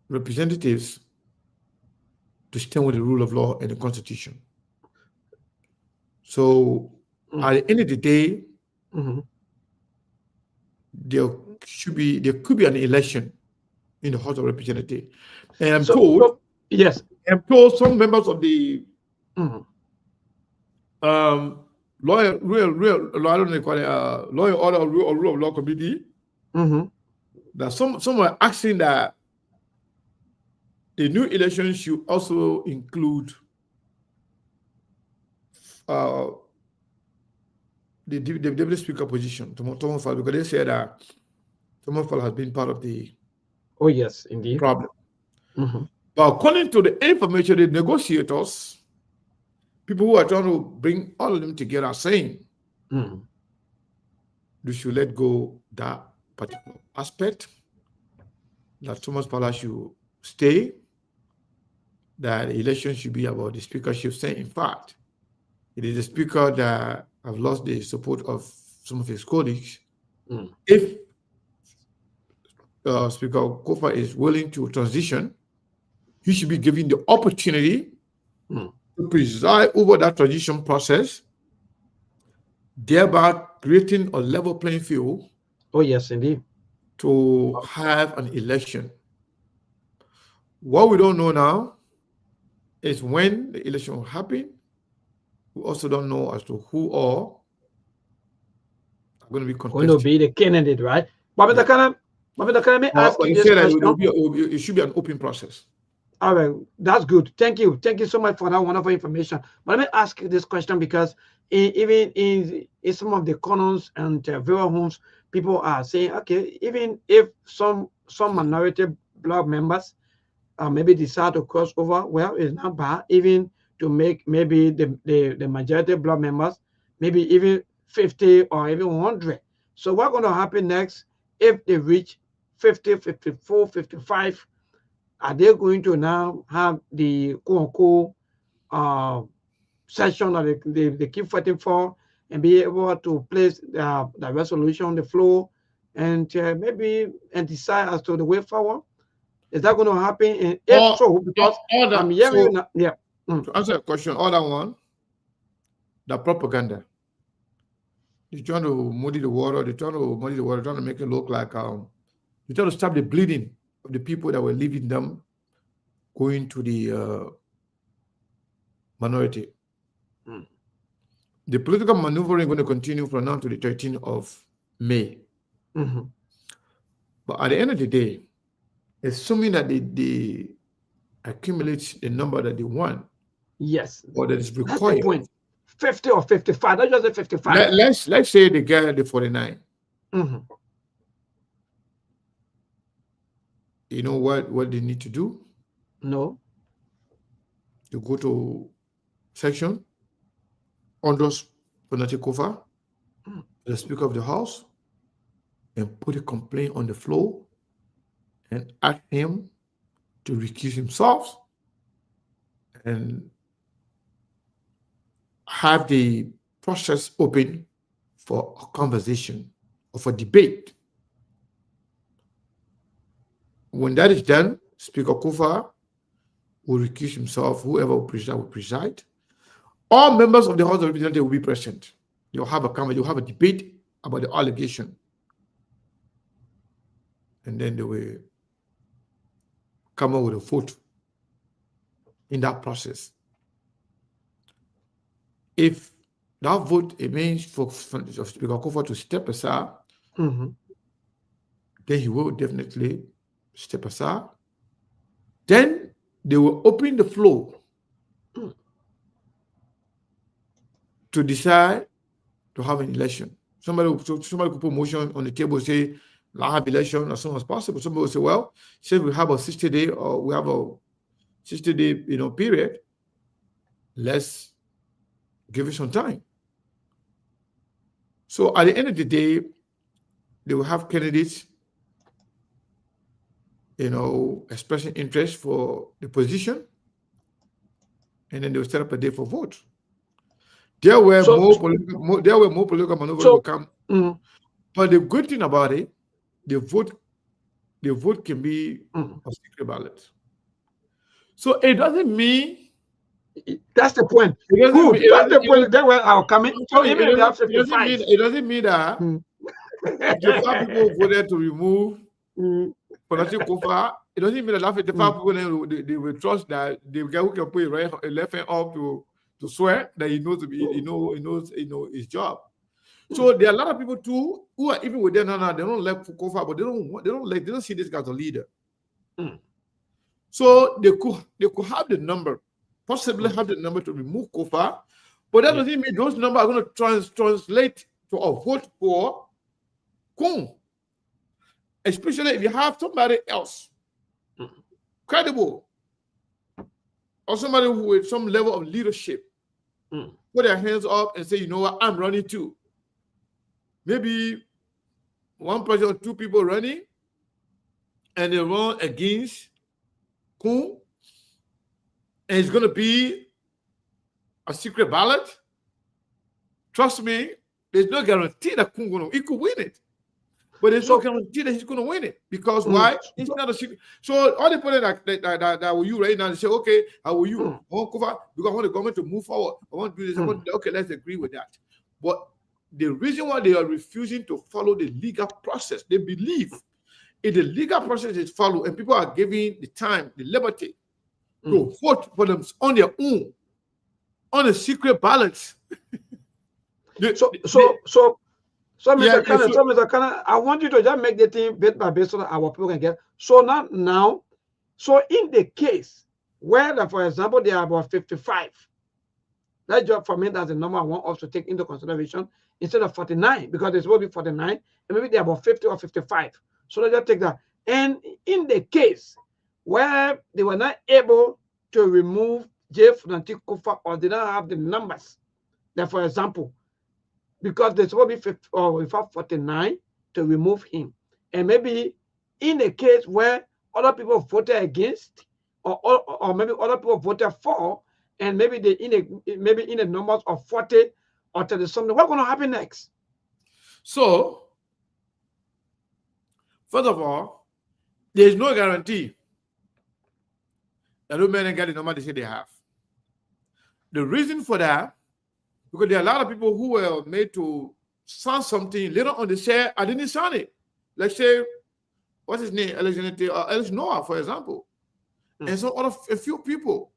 representatives to stand with the rule of law and the Constitution. So, at the end of the day, there could be an election in the House of Representatives, and I'm told some members of the lawyer, real, I don't know they call it, lawyer order or rule of law committee. That some were asking that the new election should also include the deputy speaker position, Thomas Fall, because they said that Thomas Fall has been part of the yes, indeed problem. But according to the information, the negotiators, people who are trying to bring all of them together, are saying they should let go that particular aspect, that Thomas Fall should stay, that the election should be about the speakership. Saying, in fact, it is the speaker that have lost the support of some of his colleagues. If Speaker Kofa is willing to transition, he should be given the opportunity to preside over that transition process, thereby creating a level playing field. Yes, indeed. To have an election. What we don't know now is when the election will happen. We also don't know as to who are going to be contested. Going to be the candidate, right? But let me ask you this question. It should be an open process. All right, that's good. Thank you so much for that wonderful information. But let me ask you this question, because even in some of the corners and viewer homes, people are saying, okay, even if some minority bloc members maybe decide to cross over, well, it's not bad even to make maybe the majority bloc members maybe even 50 or even 100. So what's going to happen next if they reach 50, 54, 55? Are they going to now have the quote-unquote session that they keep fighting for and be able to place the resolution on the floor and maybe decide as to the way forward? Is that going to happen? And if so, because I'm hearing to answer your question, other one, the propaganda. They're trying to muddy the water. Trying to make it look like they're trying to stop the bleeding of the people that were leaving them, going to the minority. The political maneuvering is going to continue from now to the 13th of May. But at the end of the day, assuming that they accumulate the number that they want, yes, or that is required. That's the point. 50 or 55. That's just the 55. Let's say they get the 49. You know what they need to do? No. To go to section under Fanatic Kofa, the Speaker of the House, and put a complaint on the floor and ask him to recuse himself and have the process open for a conversation or for debate. When that is done, Speaker Kofa will recuse himself. Whoever will preside. All members of the House of Representatives will be present. They'll have a debate about the allegation. And then they will come up with a vote in that process. If that vote, it means for Speaker Kofa to step aside, then he will definitely step aside. Then they will open the floor to decide to have an election. Somebody could put motion on the table, say, I'll have election as soon as possible. Somebody will say, well, since we have a 60-day or we have a 60-day period, let's give it some time. So at the end of the day, they will have candidates, expressing interest for the position, and then they will set up a day for vote. There were more political maneuvers will come. But the good thing about it, the vote can be a secret ballot. So it doesn't mean. That's the point. That's the point. That's where I'll come in. So it doesn't mean that the 5 people voted to remove Fanatic Kofa. It doesn't mean that the 5 people they will trust that the guy who can put a left hand up to to swear that he knows his job. So there are a lot of people too who are even with them now. They don't like Kofa, but they don't see this guy as a leader. So they could have the number, possibly have the number to remove Kofa, but that doesn't mean those numbers are going to translate to a vote for Kun. Especially if you have somebody else credible or somebody who with some level of leadership put their hands up and say, you know what, I'm running too. Maybe one person or two people running and they run against Kun, and it's going to be a secret ballot. Trust me, there's no guarantee that Kun he could win it. But there's no guarantee that he's going to win it. Because why? It's not a secret. So all the people that will you right now, they say, okay, how will you? I want cover because I want the government to move forward. I want to do this. Okay, let's agree with that. But the reason why they are refusing to follow the legal process, they believe if the legal process is followed and people are given the time, the liberty to vote for them on their own, on a secret ballot. So, Mr. Kana, I want you to just make the thing bit by bit so that our people can get. So now, so in the case where, for example, there are about 55, that job for me, that's the number I want us to take into consideration instead of 49, because it's will be 49, and maybe they're about 50 or 55. So let's just take that. And in the case where they were not able to remove Jeff Nanti Kufa or did not have the numbers, that, for example, because there's will be 50 or 49 to remove him. And maybe in a case where other people voted against, or maybe other people voted for, and maybe they in a numbers of 40 or 30 something, what's going to happen next? So, first of all, there's no guarantee that those men get the number they say they have. The reason for that, because there are a lot of people who were made to sign something later on they say, I didn't sign it. Like say, what's his name? Alex Noah, for example. And so a few people,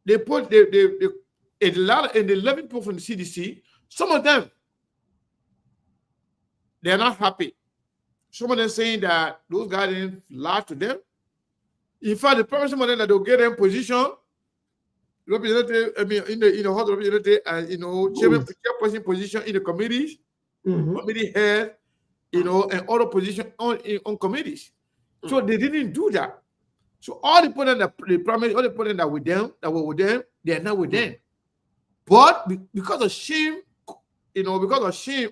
they put in the 11 people from the CDC, some of them, they're not happy. Some of them saying that those guys didn't lie to them. In fact, the problem some of them that they'll get them position, representative, I mean, in the House of Representatives, and chairperson position in the committees, committee head, and other position on committees. So they didn't do that. So all the people that were with them, they are not with them. But because of shame,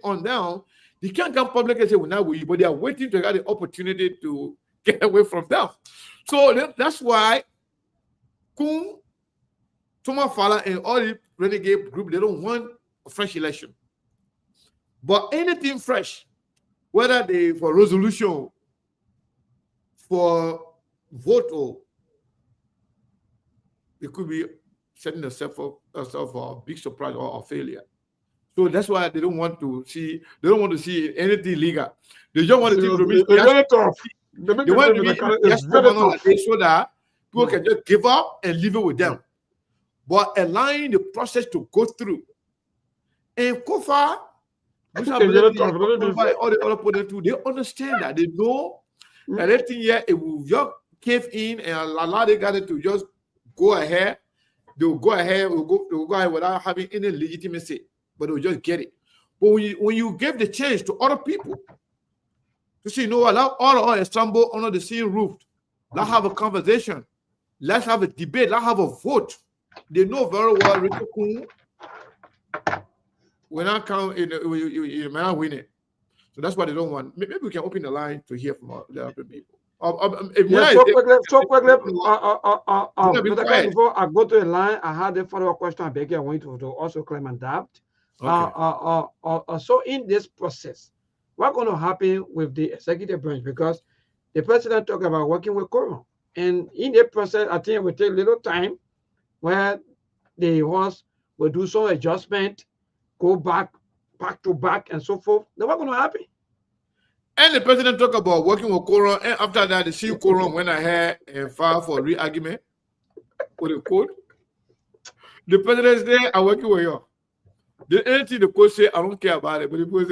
on them, they can't come public and say we're not with you, but they are waiting to get the opportunity to get away from them. So that's why Kun, Thomas Fala, and all the renegade group, they don't want a fresh election. But anything fresh, whether they for resolution, for vote, or it could be setting themselves for a big surprise or a failure. So that's why they don't want to see anything legal. They just want to be very tough. They want to be so that people can just give up and leave it with them. But allowing the process to go through. And Kofa, all the other people too, they understand that. They know that everything here, it will just cave in and allow the guy to just go ahead. They'll go ahead without having any legitimacy, but they'll just get it. But when you give the chance to other people to say, no, allow all of us assemble under the same roof, let's have a conversation, let's have a debate, let's have a vote. They know very well Richard Kun will not come in, you may not win it. So that's why they don't want. Maybe we can open the line to hear from the other people. So quickly, before I go to the line, I had a follow-up question. I beg you, I want you to also claim and doubt. Okay. So in this process, what's going to happen with the executive branch? Because the president talked about working with Quorum. And in the process, I think it will take a little time where the House will do some adjustment, go back to back, and so forth. Then what's going to happen? And the president talked about working with Quorum, and after that, the chief Quorum went ahead and filed for re-argument with the court. The president say, I'm working with you. The anything the coach say, I don't care about it. But the people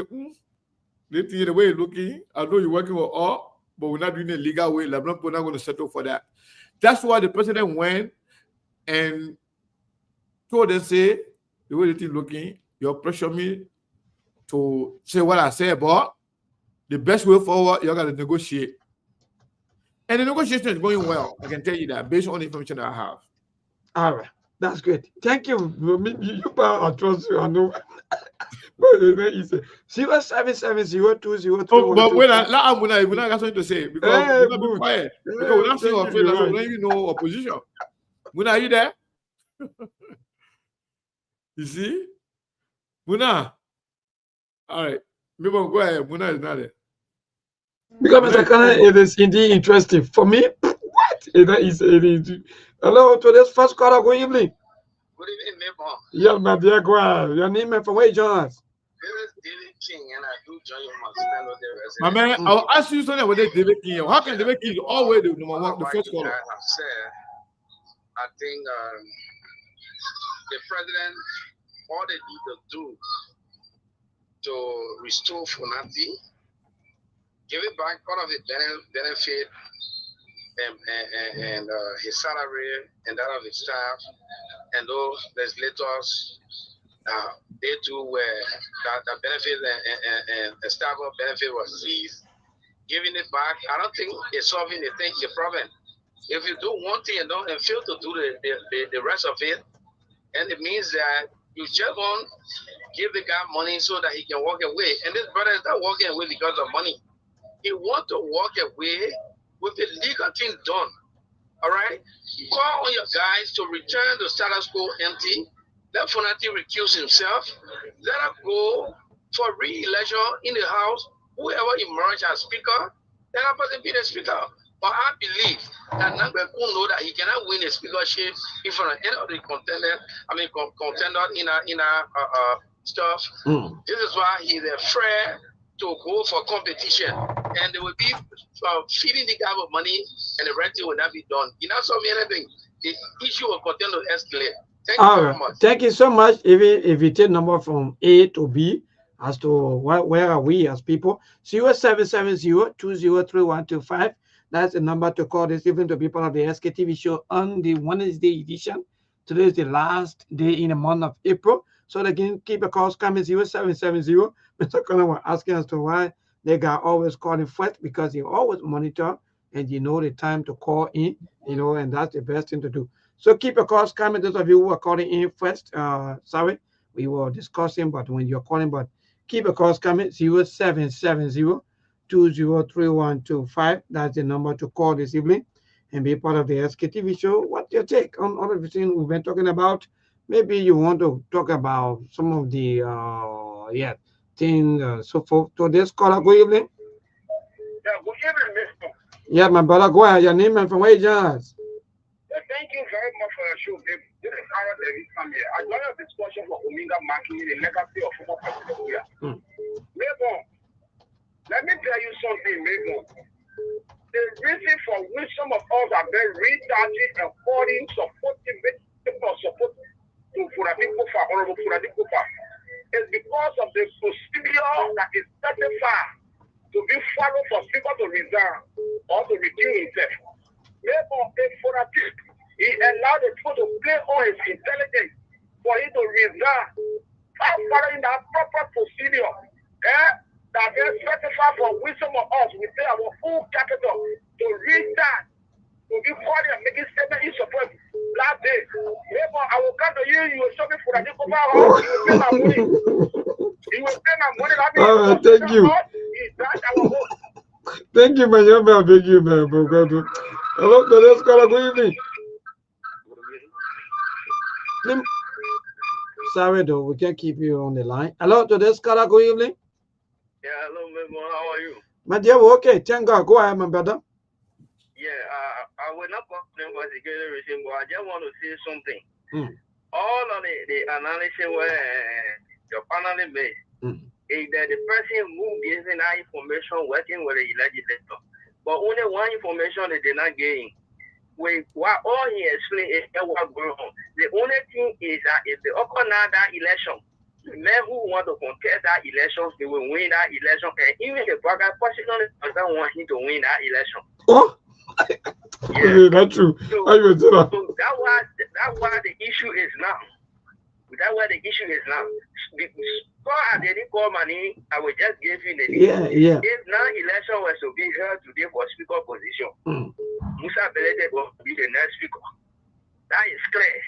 say, the way you're looking, I know you're working with all, but we're not doing it legal way. Like, we're not going to settle for that. That's why the president went and told them, say, the way you're looking, you're pressuring me to say what I say about the best way forward, you're going to negotiate. And the negotiation is going well. I can tell you that based on the information that I have. All right. That's good. Thank you. You I trust you. I know. It's 0770203. Oh, but when I got something to say because we're not be quiet. Because we're not seeing our friends, so we don't even know opposition. Muna, are you there? You see? Muna. All right. Maybe go ahead. Muna is not there. Because Mr. Kana, it is indeed interesting. For me, what? It is. Hello, to this first caller. Good evening. Good evening, neighbor. Yeah, my dear, go ahead. Your name and from where you join us? This is David King, and I do join you on stand of the resident. My man, I'll ask you something about David King. How can David King always the number one, the first caller? I have said, I think the president, all they need to do to restore Funati, give it back part of the benefit and his salary and that of his staff and those legislators, they too were that benefit and the staff of benefit was seized. Giving it back, I don't think it's solving the problem. If you do one thing and fail to do the rest of it, and it means that you just won't give the guy money so that he can walk away. And this brother is not walking away because of money. He wants to walk away with the legal thing done. All right? Call on your guys to return the status quo empty. Let Funati recuse himself. Let her go for re-election in the House. Whoever emerges as speaker, let that person be the speaker. But I believe that Nangbe Kun know that he cannot win a speakership in front of any of the contender in our stuff. This is why he's afraid to go for competition. And they will be feeding the guy with money and the rest will not be done. You know, so anything. The issue will continue to escalate. Thank you very much. Thank you so much. If you take number from A to B as to where are we as people, 0770-203125. That's the number to call this evening to people of the SKTV show on the Wednesday edition. Today is the last day in the month of April. So they can keep a calls coming 0770. Mr. Connor was asking us to why they got always calling first, because they always monitor and you know the time to call in, you know, and that's the best thing to do. So keep your calls coming. Those of you who are calling in first, sorry, we were discussing, but when you're calling, but keep your calls coming 0770-203125. That's the number to call this evening and be part of the SKTV show. What's your take on all of the things we've been talking about? Maybe you want to talk about some of the things so forth. So this caller, good evening. Yeah, good evening, Mr. Yeah, my brother, go ahead. Your name and from where you join us? Thank you very much for your show, baby. This is Aaron Davis from here. I joined a discussion for Ominga marking the legacy of former president here. Maybe, let me tell you something, maybe. The reason for which some of us are very retarded and calling supporting support to Funadiko for Honorable Funadiko is because of the procedure that is certified to be followed for people to resign or to recuse himself. Therefore, he allowed the people to play on his intelligence for him to resign, following that proper procedure. That is certified for which some of us we pay our full capital to resign, to be funny and making statement in support last day. Therefore, I will come to you, you will show me for the you will pay my money. You will pay my money. Thank you. Thank you, my young man. Thank you, man. Hello, let's call. Good evening. Sorry, though, we can't keep you on the line. Hello, today's caller. Good evening. Yeah, hello, Memo. How are you? My dear, okay. Thank God. Go ahead, my brother. Yeah, I will not complain about the regime, but I just want to say something. All of the analysis where your panel made, is that the person who gives that information working with the legislator, but only one information they did not gain. what all he explained is what going on. The only thing is that if they open now that election, the men who want to contest that election, they will win that election. And even the Burger personally doesn't want him to win that election. Oh, yeah, that's true. So that's why the issue is now. That's what the issue is now. Before I didn't call money, I will just give you the name. Yeah. If now election was to be held today for speaker position, Musa Belete will be the next speaker. That is clear.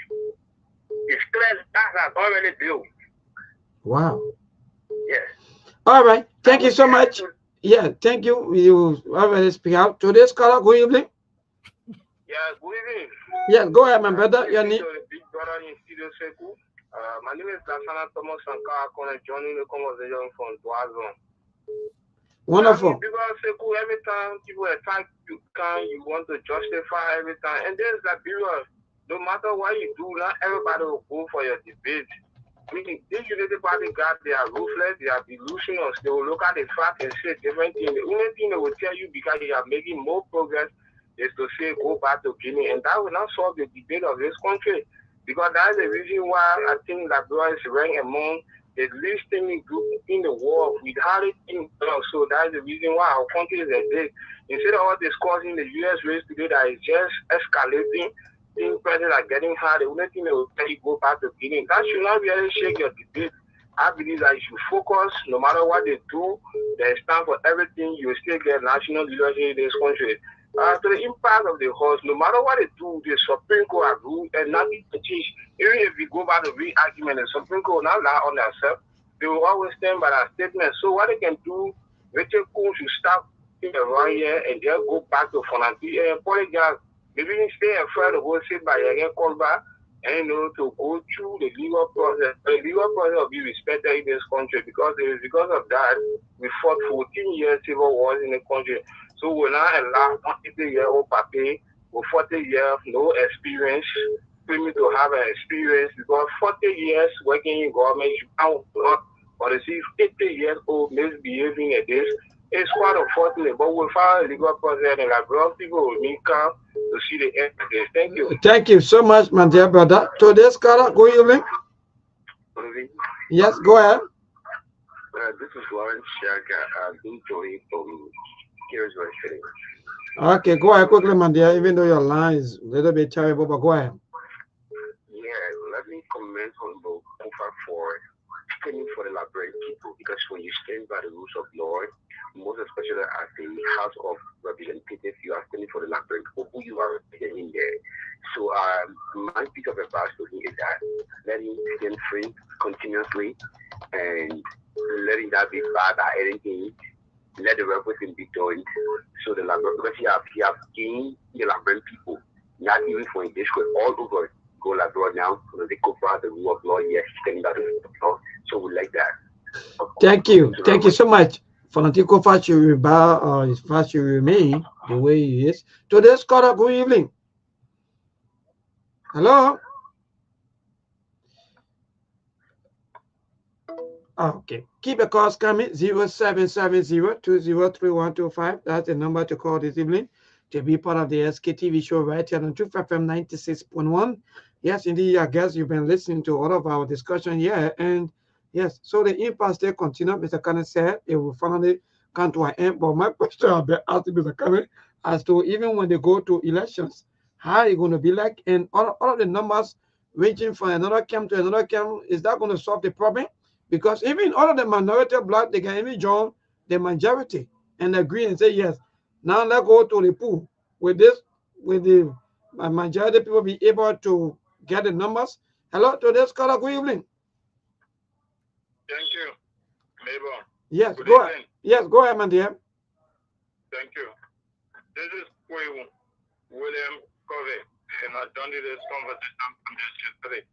It's clear that has already built. Wow. Yes. All right. Thank you so much. Yeah, thank you. You already speak out. Today's caller, good evening. Yeah, good evening. Yeah, go ahead, my brother. Your name? Big brother in Studio Seku. My name is Lasana Thomas Sankar. I'm joining the conversation from Dwazon. Wonderful. Because every time people attack you, you want to justify every time. And there's that period, no matter what you do, not everybody will go for your debate. This unity party guys, they are ruthless, they are delusional. They will look at the fact and say different things. The only thing they will tell you because you are making more progress is to say go back to Guinea. And that will not solve the debate of this country. Because that's the reason why I think that Bro is ranked among the least thing group in the world. We hardly think so. That's the reason why our country is a big. Instead of discussing the US race today that is just escalating, things prices are getting hard. The only thing they will tell you go back to Guinea. That should not really shake your debate. I believe that you should focus, no matter what they do, there is time for everything. You will still get national leadership in this country. To the impact of the horse, no matter what they do, the Supreme Court have ruled and nothing to change. Even if we go by the real argument, the Supreme Court will not lie on themselves. They will always stand by that statement. So what they can do, Richard Coons should stop around here and then go back to Fonanti and apologize. Maybe stay afraid to go sit by your call back and to go through the legal process. The legal process will be respected in this country because it is because of that we fought 14 years civil wars in the country. So we're not allowed 80-year-old papi with 40 years, no experience, claiming to have an experience because 40 years working in government, you can't or to see 50 years old misbehaving at this. It's quite unfortunate, but without a legal process and like brown people will need come to see the end of this. Thank you. Thank you so much, my dear brother. Today's caller, good evening. Yes, go ahead. This is Lawrence Shaka. I've been joining from City. Okay, go ahead quickly, my dear, even though your line is a little bit terrible, but go ahead. Yeah, let me comment on the offer for standing for the library people, because when you stand by the rules of law, most especially as the House of Representatives, you are standing for the library people who you are representing there. So my piece of advice to him is that letting stand free continuously and letting that be bad by anything. Let the represent be done. So the library, because you have gained the library people, not even for this way, all over go library now, so they go by the rule of law, yes, standing by the rule of law. So we like that. Thank you. Thank you so much. Fanatico Fachi is Fachi remain the way he is. Today's caller, good evening. Hello. Okay. Keep the calls coming. 0770-203125. That's the number to call this evening to be part of the Sktv show right here on 2FM 96.1. Yes, indeed, I guess you've been listening to all of our discussion here. And yes, so the impasse still continue. Mr. Kenneth said it will finally come to an end. But my question I've been asking Mr. Kenneth as to even when they go to elections, how are you going to be like? And all of the numbers ranging from another camp to another camp, is that going to solve the problem? Because even all of the minority blood, they can even join the majority and agree and say, yes, now let's go to the pool. With this, with the majority people be able to get the numbers. Hello, today's caller, good evening. Thank you, neighbor. Yes, Good go evening. ahead. Yes, go ahead, my dear. Thank you. This is William Covey, and I've done this conversation from this yesterday.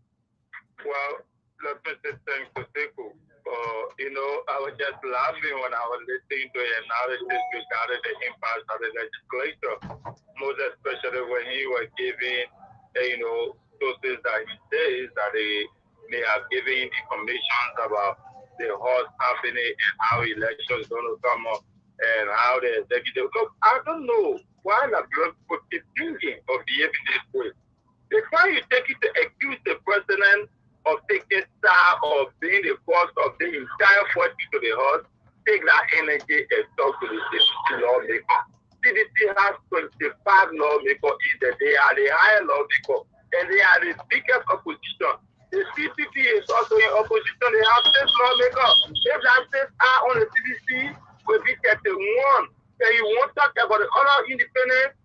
Well, let me say thanks to Seku. I was just laughing when I was listening to an analysis regarding the impact of the legislature, most especially when he was giving, sources that he says that they are giving information about the horse company and how elections going to come up and how the executive. Look, I don't know Why the blood put the thinking of the evidence way? The time you take it to accuse the president of taking star or being the cause of the entire 40 to the house, take that energy and talk to the lawmaker. CDC has 25 lawmakers either. They are the higher lawmakers and they are the biggest opposition. The CCP is also in opposition. They have 6 lawmakers. If that 6 are on the CDC, will be 31. Then you won't talk about the other independent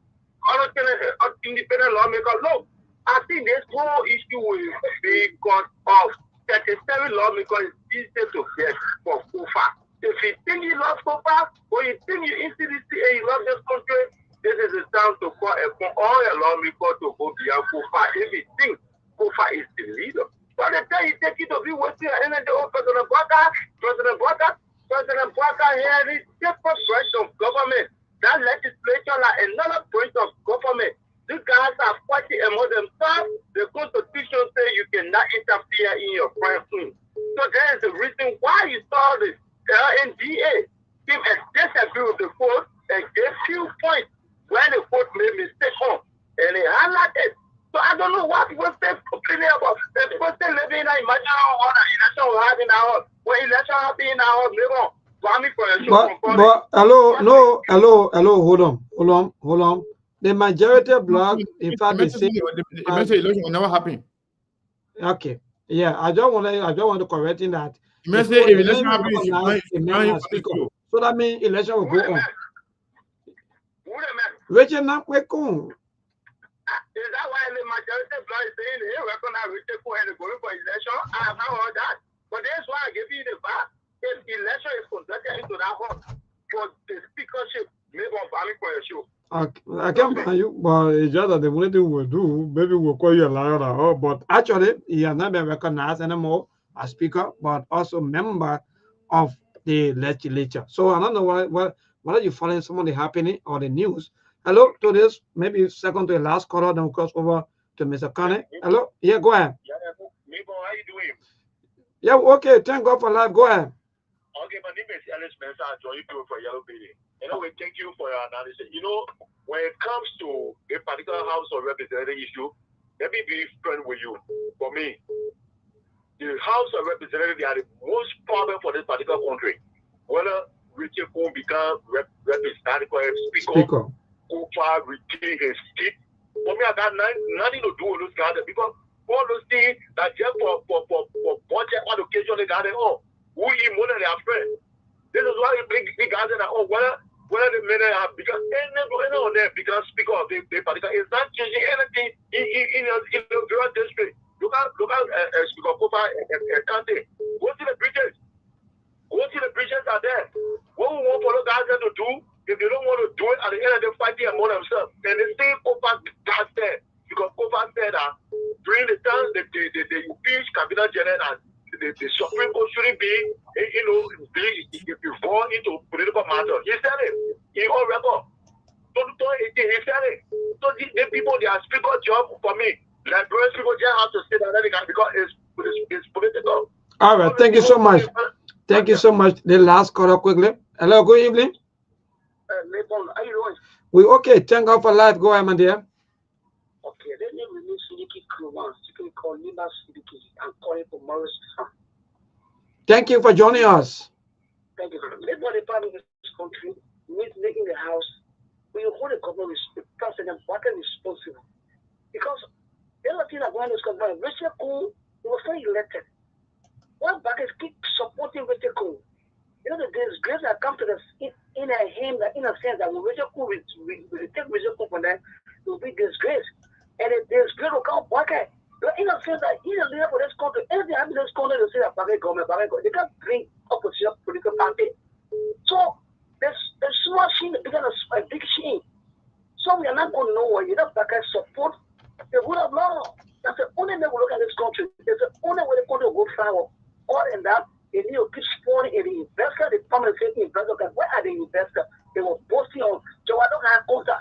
lawmakers. Look, I think this whole issue will be because of 37 lawmakers is easy to get for KUFA. If you think you love KUFA, or you think you in CDC and you love this country, this is the time to call upon all your lawmakers to go beyond KUFA. If you think KUFA is the leader. By the time you take it to be with you, and then the old President Bwaka here is different branch of government. That legislature like another branch of government. These guys are fighting among themselves. The Constitution says you cannot interfere in your private. So there is the reason why you saw the LNDA came and disagree with the court and gave few points where the court made mistake on. And they highlighted. So I don't know what people say complaining about. The person living in a imaginary world, election will have in our house. When election happen in our house, but hello, hold on. The majority bloc, in fact, they say election will never happen. Okay, yeah, I don't want to correct in that. If election happens, so that means election will go on. Richard, not we cool. Is that why the majority bloc is saying they recognize Richard and going for election? I have not heard that, but that's why I give you the fact. If election is conducted into that hall for the speakership, maybe on family for your show. I can't find you, but it's just that the only thing we'll do, maybe we'll call you a liar. But actually, he has not been recognized anymore as speaker, but also member of the legislature. So I don't know what are you following some of the happening or the news. Hello to this, maybe second to the last caller, then we'll cross over to Mr. Connie. Hello, yeah, go ahead. Yeah, Mabel, how you doing? Yeah, okay, thank God for life. Go ahead. Okay, my name is Alice Spencer. I join you for Yellow Building. Anyway, thank you for your analysis. You know, when it comes to a particular House of Representatives issue, let me be frank with you. For me, the House of Representatives are the most problem for this particular country. Whether Richard Coon become representative speaker, KUFA retain his seat. For me, I got nothing to do with those guys because all those things that just for budget allocation, they got it all. Who eat more than their friends? This is why the big guys are whether the men have become any on them because speaker of the particular is not changing anything in the various district. Look at Speaker KUFA and Kante. Go to the bridges. Are there. What we want for those guys to do, if they don't want to do it at the end of the fight among themselves, then they stay KUFA guys there. Because KUFA said that during the time they impeached Cabinet General and the Supreme Court shouldn't be, involved into political matters. He said it. He on record. He said it. So the people, they are speaker job for me. Like those people just have to say that because it's political. All right. Thank you so much. Thank you so much. The last caller quickly. Hello. Good evening. Lebon, how you doing? We okay. Thank God for life. Go ahead, my dear. Okay. Let me release Sidiki Kruman. You can call Nima Sidiki. I'm calling for Morris. Thank you for joining us. Thank you. Everybody part of this country needs making the house. We hold the government president Bwaka responsible. Because the other thing about this government, Richard Coon was not elected. Why Bwaka keep supporting Richard Coon? You know, the disgrace that come to us in a sense that when Richard Coon will take Richard Coon from them, it will be disgrace. And the disgrace will come Bwaka. In a sense that he's a leader for this country. Anything happens in this country, they say that government. They can't bring opposition political party. So there's smashing becomes a big shame. So we are not going to know where you know Bwaka support the rule of law. That's the only way we look at this country. That's the only way the country will go forward. Other than that, they need to keep spawning in the investor, the permanent investor. Where are the investors? They were boasting on. So I don't have contact.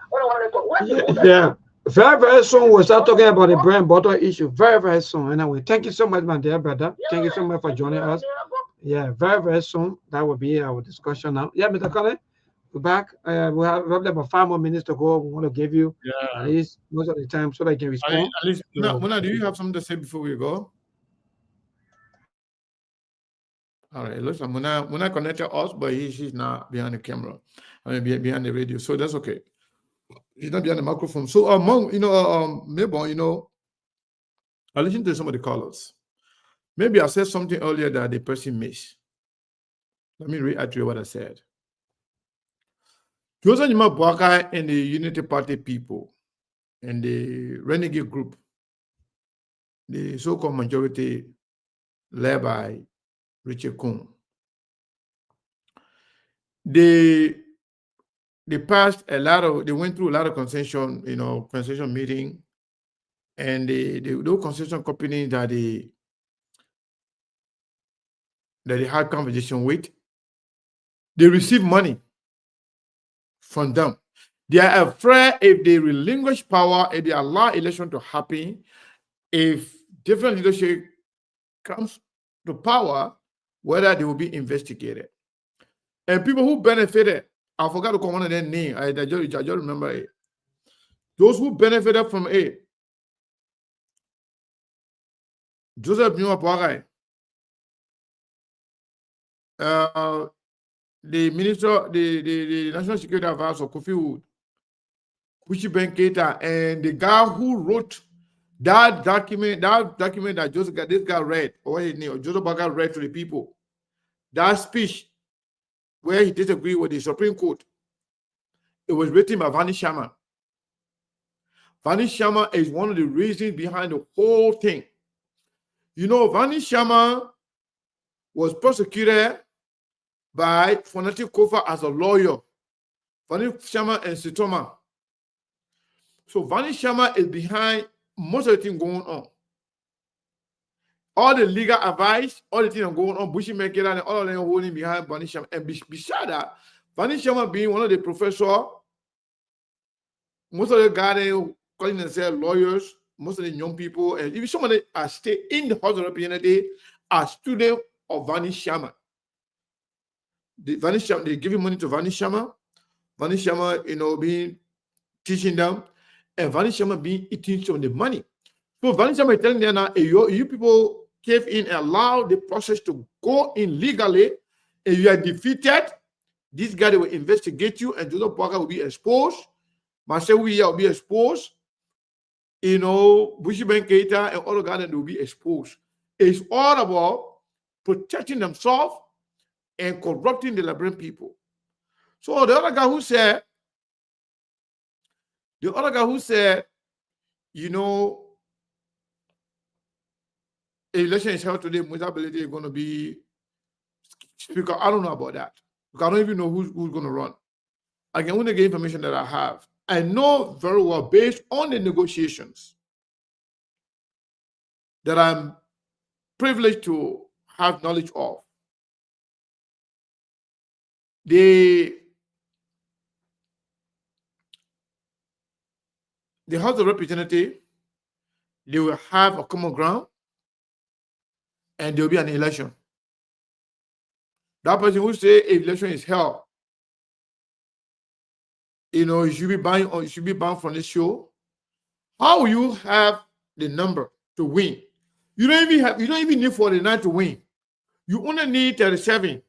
Yeah. Very soon we'll start talking about the brand bottle issue. Very soon. Anyway, thank you so much, my dear brother. Thank you so much for joining us. Yeah, very soon that will be our discussion now. Yeah, Mr. Connie, we're back. We have roughly about 5 more minutes to go. We want to give you at Yeah. least most of the time so that you can respond. At least, Muna, do you have something to say before we go? All right, looks like Muna connected us, but she's not behind the camera. I mean, behind the radio, so that's okay. He's not behind the microphone. So, maybe, I listened to some of the callers. Maybe I said something earlier that the person missed. Let me reiterate what I said. Joseph Nima Boakai and the Unity Party people and the renegade group, the so-called majority led by Richard Kuhn, they passed they went through a lot of concession meeting, and those concession companies that they had conversation with, they received money from them. They are afraid if they relinquish power, if they allow election to happen, if different leadership comes to power, whether they will be investigated. And people who benefited, I forgot to call one of their names. I just remember it. Those who benefited from it, Joseph Numa Boakai, the minister, the National Security Advisor, Kofi Wood, Kushi Ben Keita, and the guy who wrote that document that this guy read, or his name, Joseph Boakai read to the people, that speech where he disagreed with the Supreme Court, it was written by Vani Sharma. Vani Sharma is one of the reasons behind the whole thing. Vani Sharma was prosecuted by Fonatic Kofa as a lawyer. Vani Sharma and Sitoma. So Vani Sharma is behind most of the things going on. All the legal advice, all the things going on, Bushi Mekela and all of them holding behind Vani Sharma. And beside that, Vani Sharma being one of the professors, most of the guys calling themselves lawyers, most of the young people, and even some of them are still in the House of Representatives, are students of Vani Sharma. They giving money to Vani Sharma. Vani Sharma, being teaching them, and Vani Sharma being eating some of the money. So Vani Sharma is telling them now, you people cave in and allow the process to go in legally, and you are defeated. This guy will investigate you, and Joseph Boakai will be exposed. Marcel will be exposed. Bushi Ben Keita and all the guys will be exposed. It's all about protecting themselves and corrupting the Liberian people. So the other guy who said, election is held today, Mutability is going to be speaker. I don't know about that. I don't even know who's going to run. I can only get information that I have. I know very well, based on the negotiations that I'm privileged to have knowledge of, the House of Representatives, they will have a common ground, and there will be an election. That person who say if election is held, you should be banned, or you should be banned from this show. How will you have the number to win? You don't even need 49 to win. You only need 37.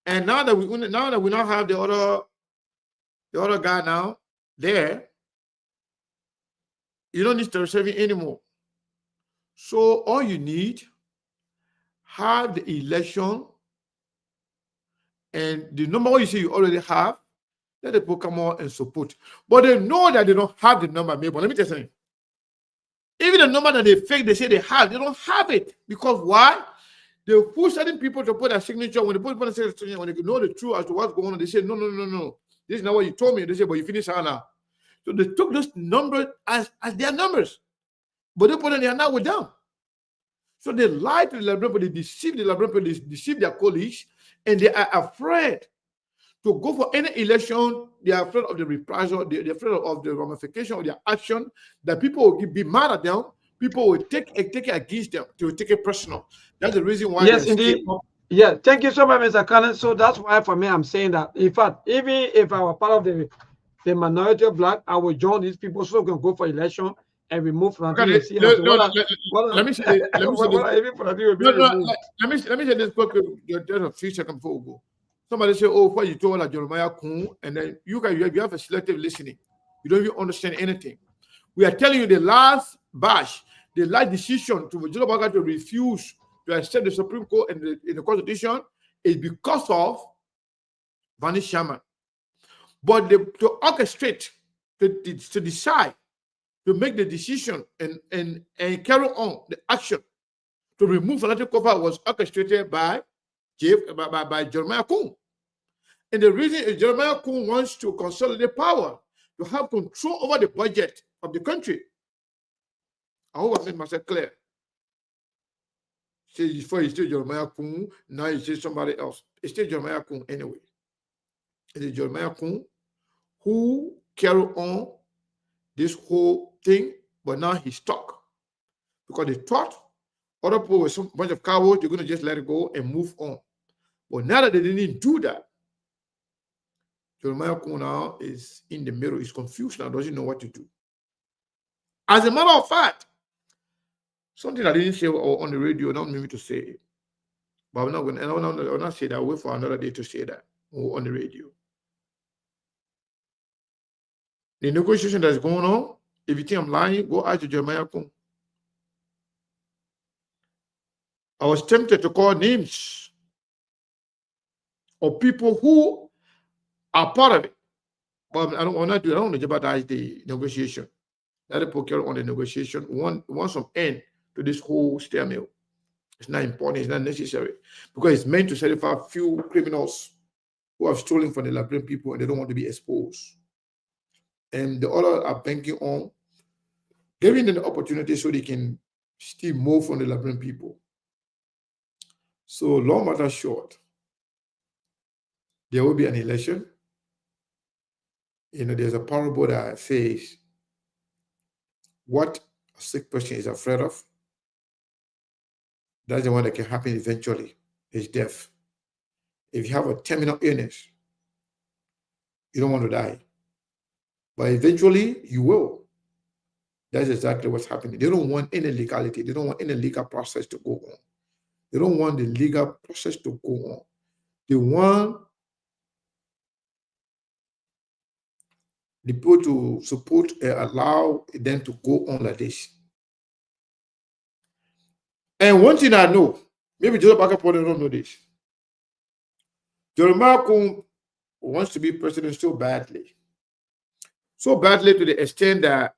And now that we now have the other guy now there, you don't need 37 anymore. So all you need, have the election, and the number you say you already have, let the people come on and support. But they know that they don't have the number. Maybe, let me tell you something. Even the number that they fake, they say they have, they don't have it. Because why? They push certain people to put their signature. When they put their signature, when they know the truth as to what's going on, they say, no. This is not what you told me. They say, but you finish now. So they took those numbers as their numbers. But they put it, they are not with them. So they lied to the Liberian people, they deceived the Liberian people, they deceived their colleagues, and they are afraid to go for any election. They are afraid of the reprisal, they're afraid of the ramification of their action, that people will be mad at them, people will take it against them, they will take it personal. That's the reason why yes, indeed. Yeah, thank you so much, Mr. Cannon. So that's why for me, I'm saying that. In fact, even if I were part of the minority of black, I will join these people so we can go for election and remove Francis and see No, so no, what let me say this. Let me say this. what are even Francis will be No, no, removed. let me say this quick. Just a few seconds before we go. Somebody say, "Oh, what you told like Jeremiah Kun," and then you have a selective listening. You don't even understand anything. We are telling you the last batch, the last decision to Joe Biden to refuse to accept the Supreme Court and in the Constitution is because of Vanish Sharma. But to orchestrate, to decide, to make the decision and carry on the action to remove fanatic cover was orchestrated by Jeremiah Kun. And the reason is Jeremiah Kun wants to consolidate power, to have control over the budget of the country. I hope I made myself clear. Say before you say Jeremiah Kun, now you say somebody else. It's still Jeremiah Kun anyway. It is Jeremiah Kun who carry on this whole thing, but now he's stuck. Because they thought other people were some bunch of cowards, they're going to just let it go and move on. But now that they didn't do that, Jeremiah Kun now is in the middle, he's confused now, doesn't know what to do. As a matter of fact, something I didn't say on the radio, not me to say it. But I'm not going to, I'll not say that. I'll wait for another day to say that on the radio. The negotiation that's going on, if you think I'm lying, go ask Jeremiah Kun. I was tempted to call names of people who are part of it. But I don't want to do. I don't want to jeopardize the negotiation. Let the people carry on the negotiation. Want some end to this whole stalemate. It's not important. It's not necessary because it's meant to satisfy a few criminals who have stolen from the Liberian people and they don't want to be exposed. And the others are banking on giving them the opportunity so they can still move from the Liberian people. So long matter short, there will be an election. You know, there's a parable that says what a sick person is afraid of, that's the one that can happen eventually, is death. If you have a terminal illness, you don't want to die. But eventually you will. That's exactly what's happening. They don't want any legality. They don't want any legal process to go on. They don't want the legal process to go on. They want the people to support and allow them to go on like this. And one thing I know, maybe Joseph Baka probably don't know this. Jeremiah Kun wants to be president so badly to the extent that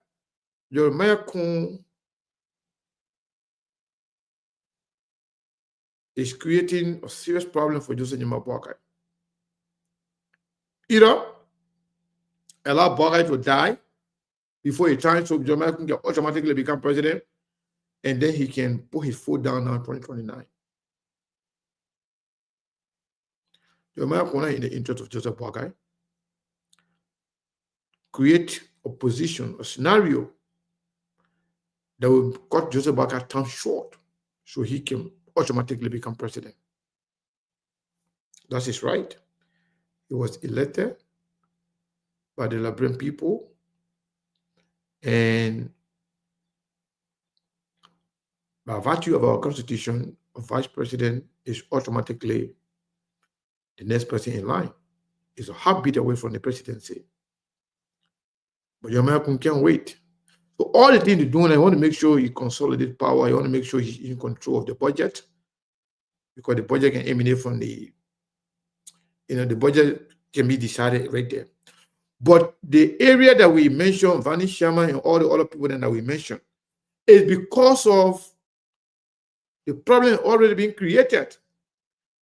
Jeremiah Kun is creating a serious problem for Joseph Boakai. Either allow Boakai to die before he time so Jeremiah Kun can automatically become president, and then he can put his foot down now in 2029. Jeremiah Kun in the interest of Joseph Boakai create a position, a scenario that will cut Joseph Boakai time short so he can automatically become president. That's his right. He was elected by the Liberian people, and by virtue of our constitution, a vice president is automatically the next person in line. It's a heartbeat away from the presidency. But Jeremiah Kun can't wait. So all the things they're doing, I want to make sure he consolidates power. I want to make sure he's in control of the budget, because the budget can emanate from the, the budget can be decided right there. But the area that we mentioned, Vanish Sharma and all the other people that we mentioned, is because of the problem already being created.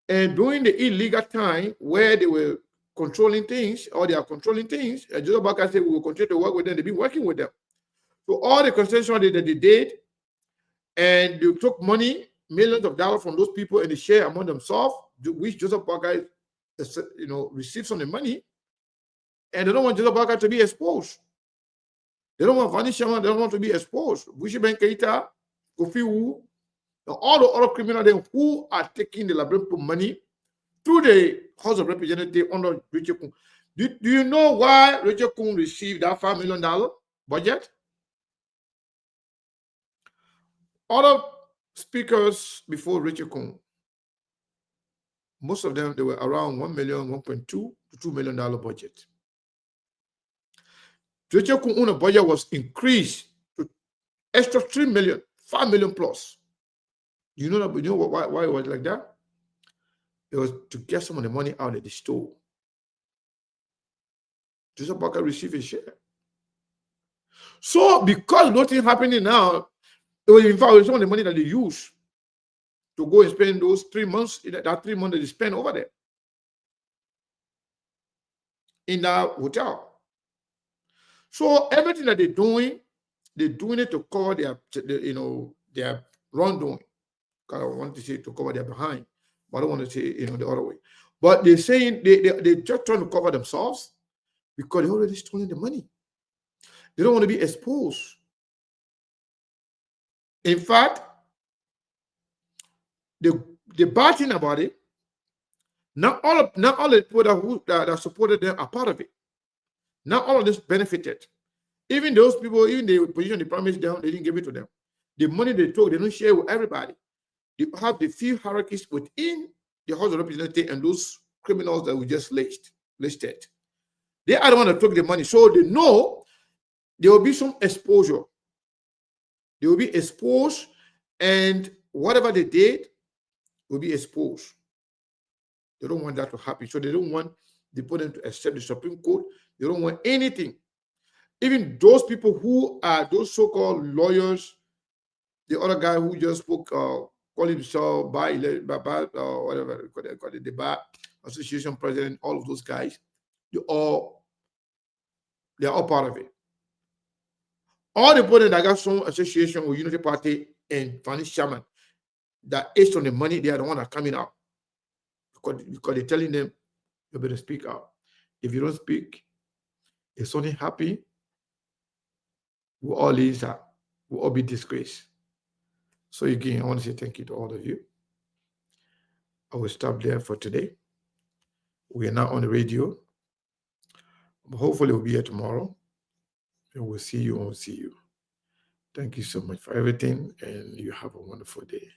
And during the illegal time where they were controlling things, or they are controlling things, and Joseph Boakai said we will continue to work with them, they've been working with them. So all the concessions that they did, and they took money, millions of dollars from those people, and they share among themselves, which Joseph Boakai, received some of the money, and they don't want Joseph Boakai to be exposed. They don't want Vanish Sharma, they don't want to be exposed. Bushi Ben Keita, Kofi Wu, all the other criminals who are taking the Labrador money through the House of Representatives under Richard Kung. Do you know why Richard Kung received that $5 million budget? Other speakers before Richard Kung, most of them, they were around $1 million, $1.2 to $2 million budget. Richard Kung own budget was increased to extra $3 million, $5 million plus. You know that? You know why it was like that? It was to get some of the money out of the store. Joseph Parker received a share. So because nothing happening now, it was in fact some of the money that they use to go and spend those 3 months, that 3 months that they spend over there in that hotel. So everything that they're doing it to cover their wrongdoing. I want to say to cover their behind, but I don't want to say the other way. But they're saying they're just trying to cover themselves because they're already stealing the money. They don't want to be exposed. In fact, the bad thing about it, not all the people that supported them are part of it. Not all of this benefited. Even those people, even the position they promised them, they didn't give it to them. The money they took, they don't share with everybody. They have the few hierarchies within the House of Representatives and those criminals that we just listed. They are the ones that took the money. So they know there will be some exposure. They will be exposed, and whatever they did will be exposed. They don't want that to happen. So they don't want the them to accept the Supreme Court. They don't want anything. Even those people who are those so-called lawyers, the other guy who just spoke, call himself whatever, the Bar Association president, all of those guys, they're all part of it. All the people that got some association with Unity Party and finance chairman that is on the money, they are the one that are coming out because they're telling them you better speak out. If you don't speak, if something happy, we'll all lose that. We'll all be disgraced. So again, I want to say thank you to all of you. I will stop there for today. We are now on the radio. But hopefully we'll be here tomorrow. And we'll see you when we see you. Thank you so much for everything, and you have a wonderful day.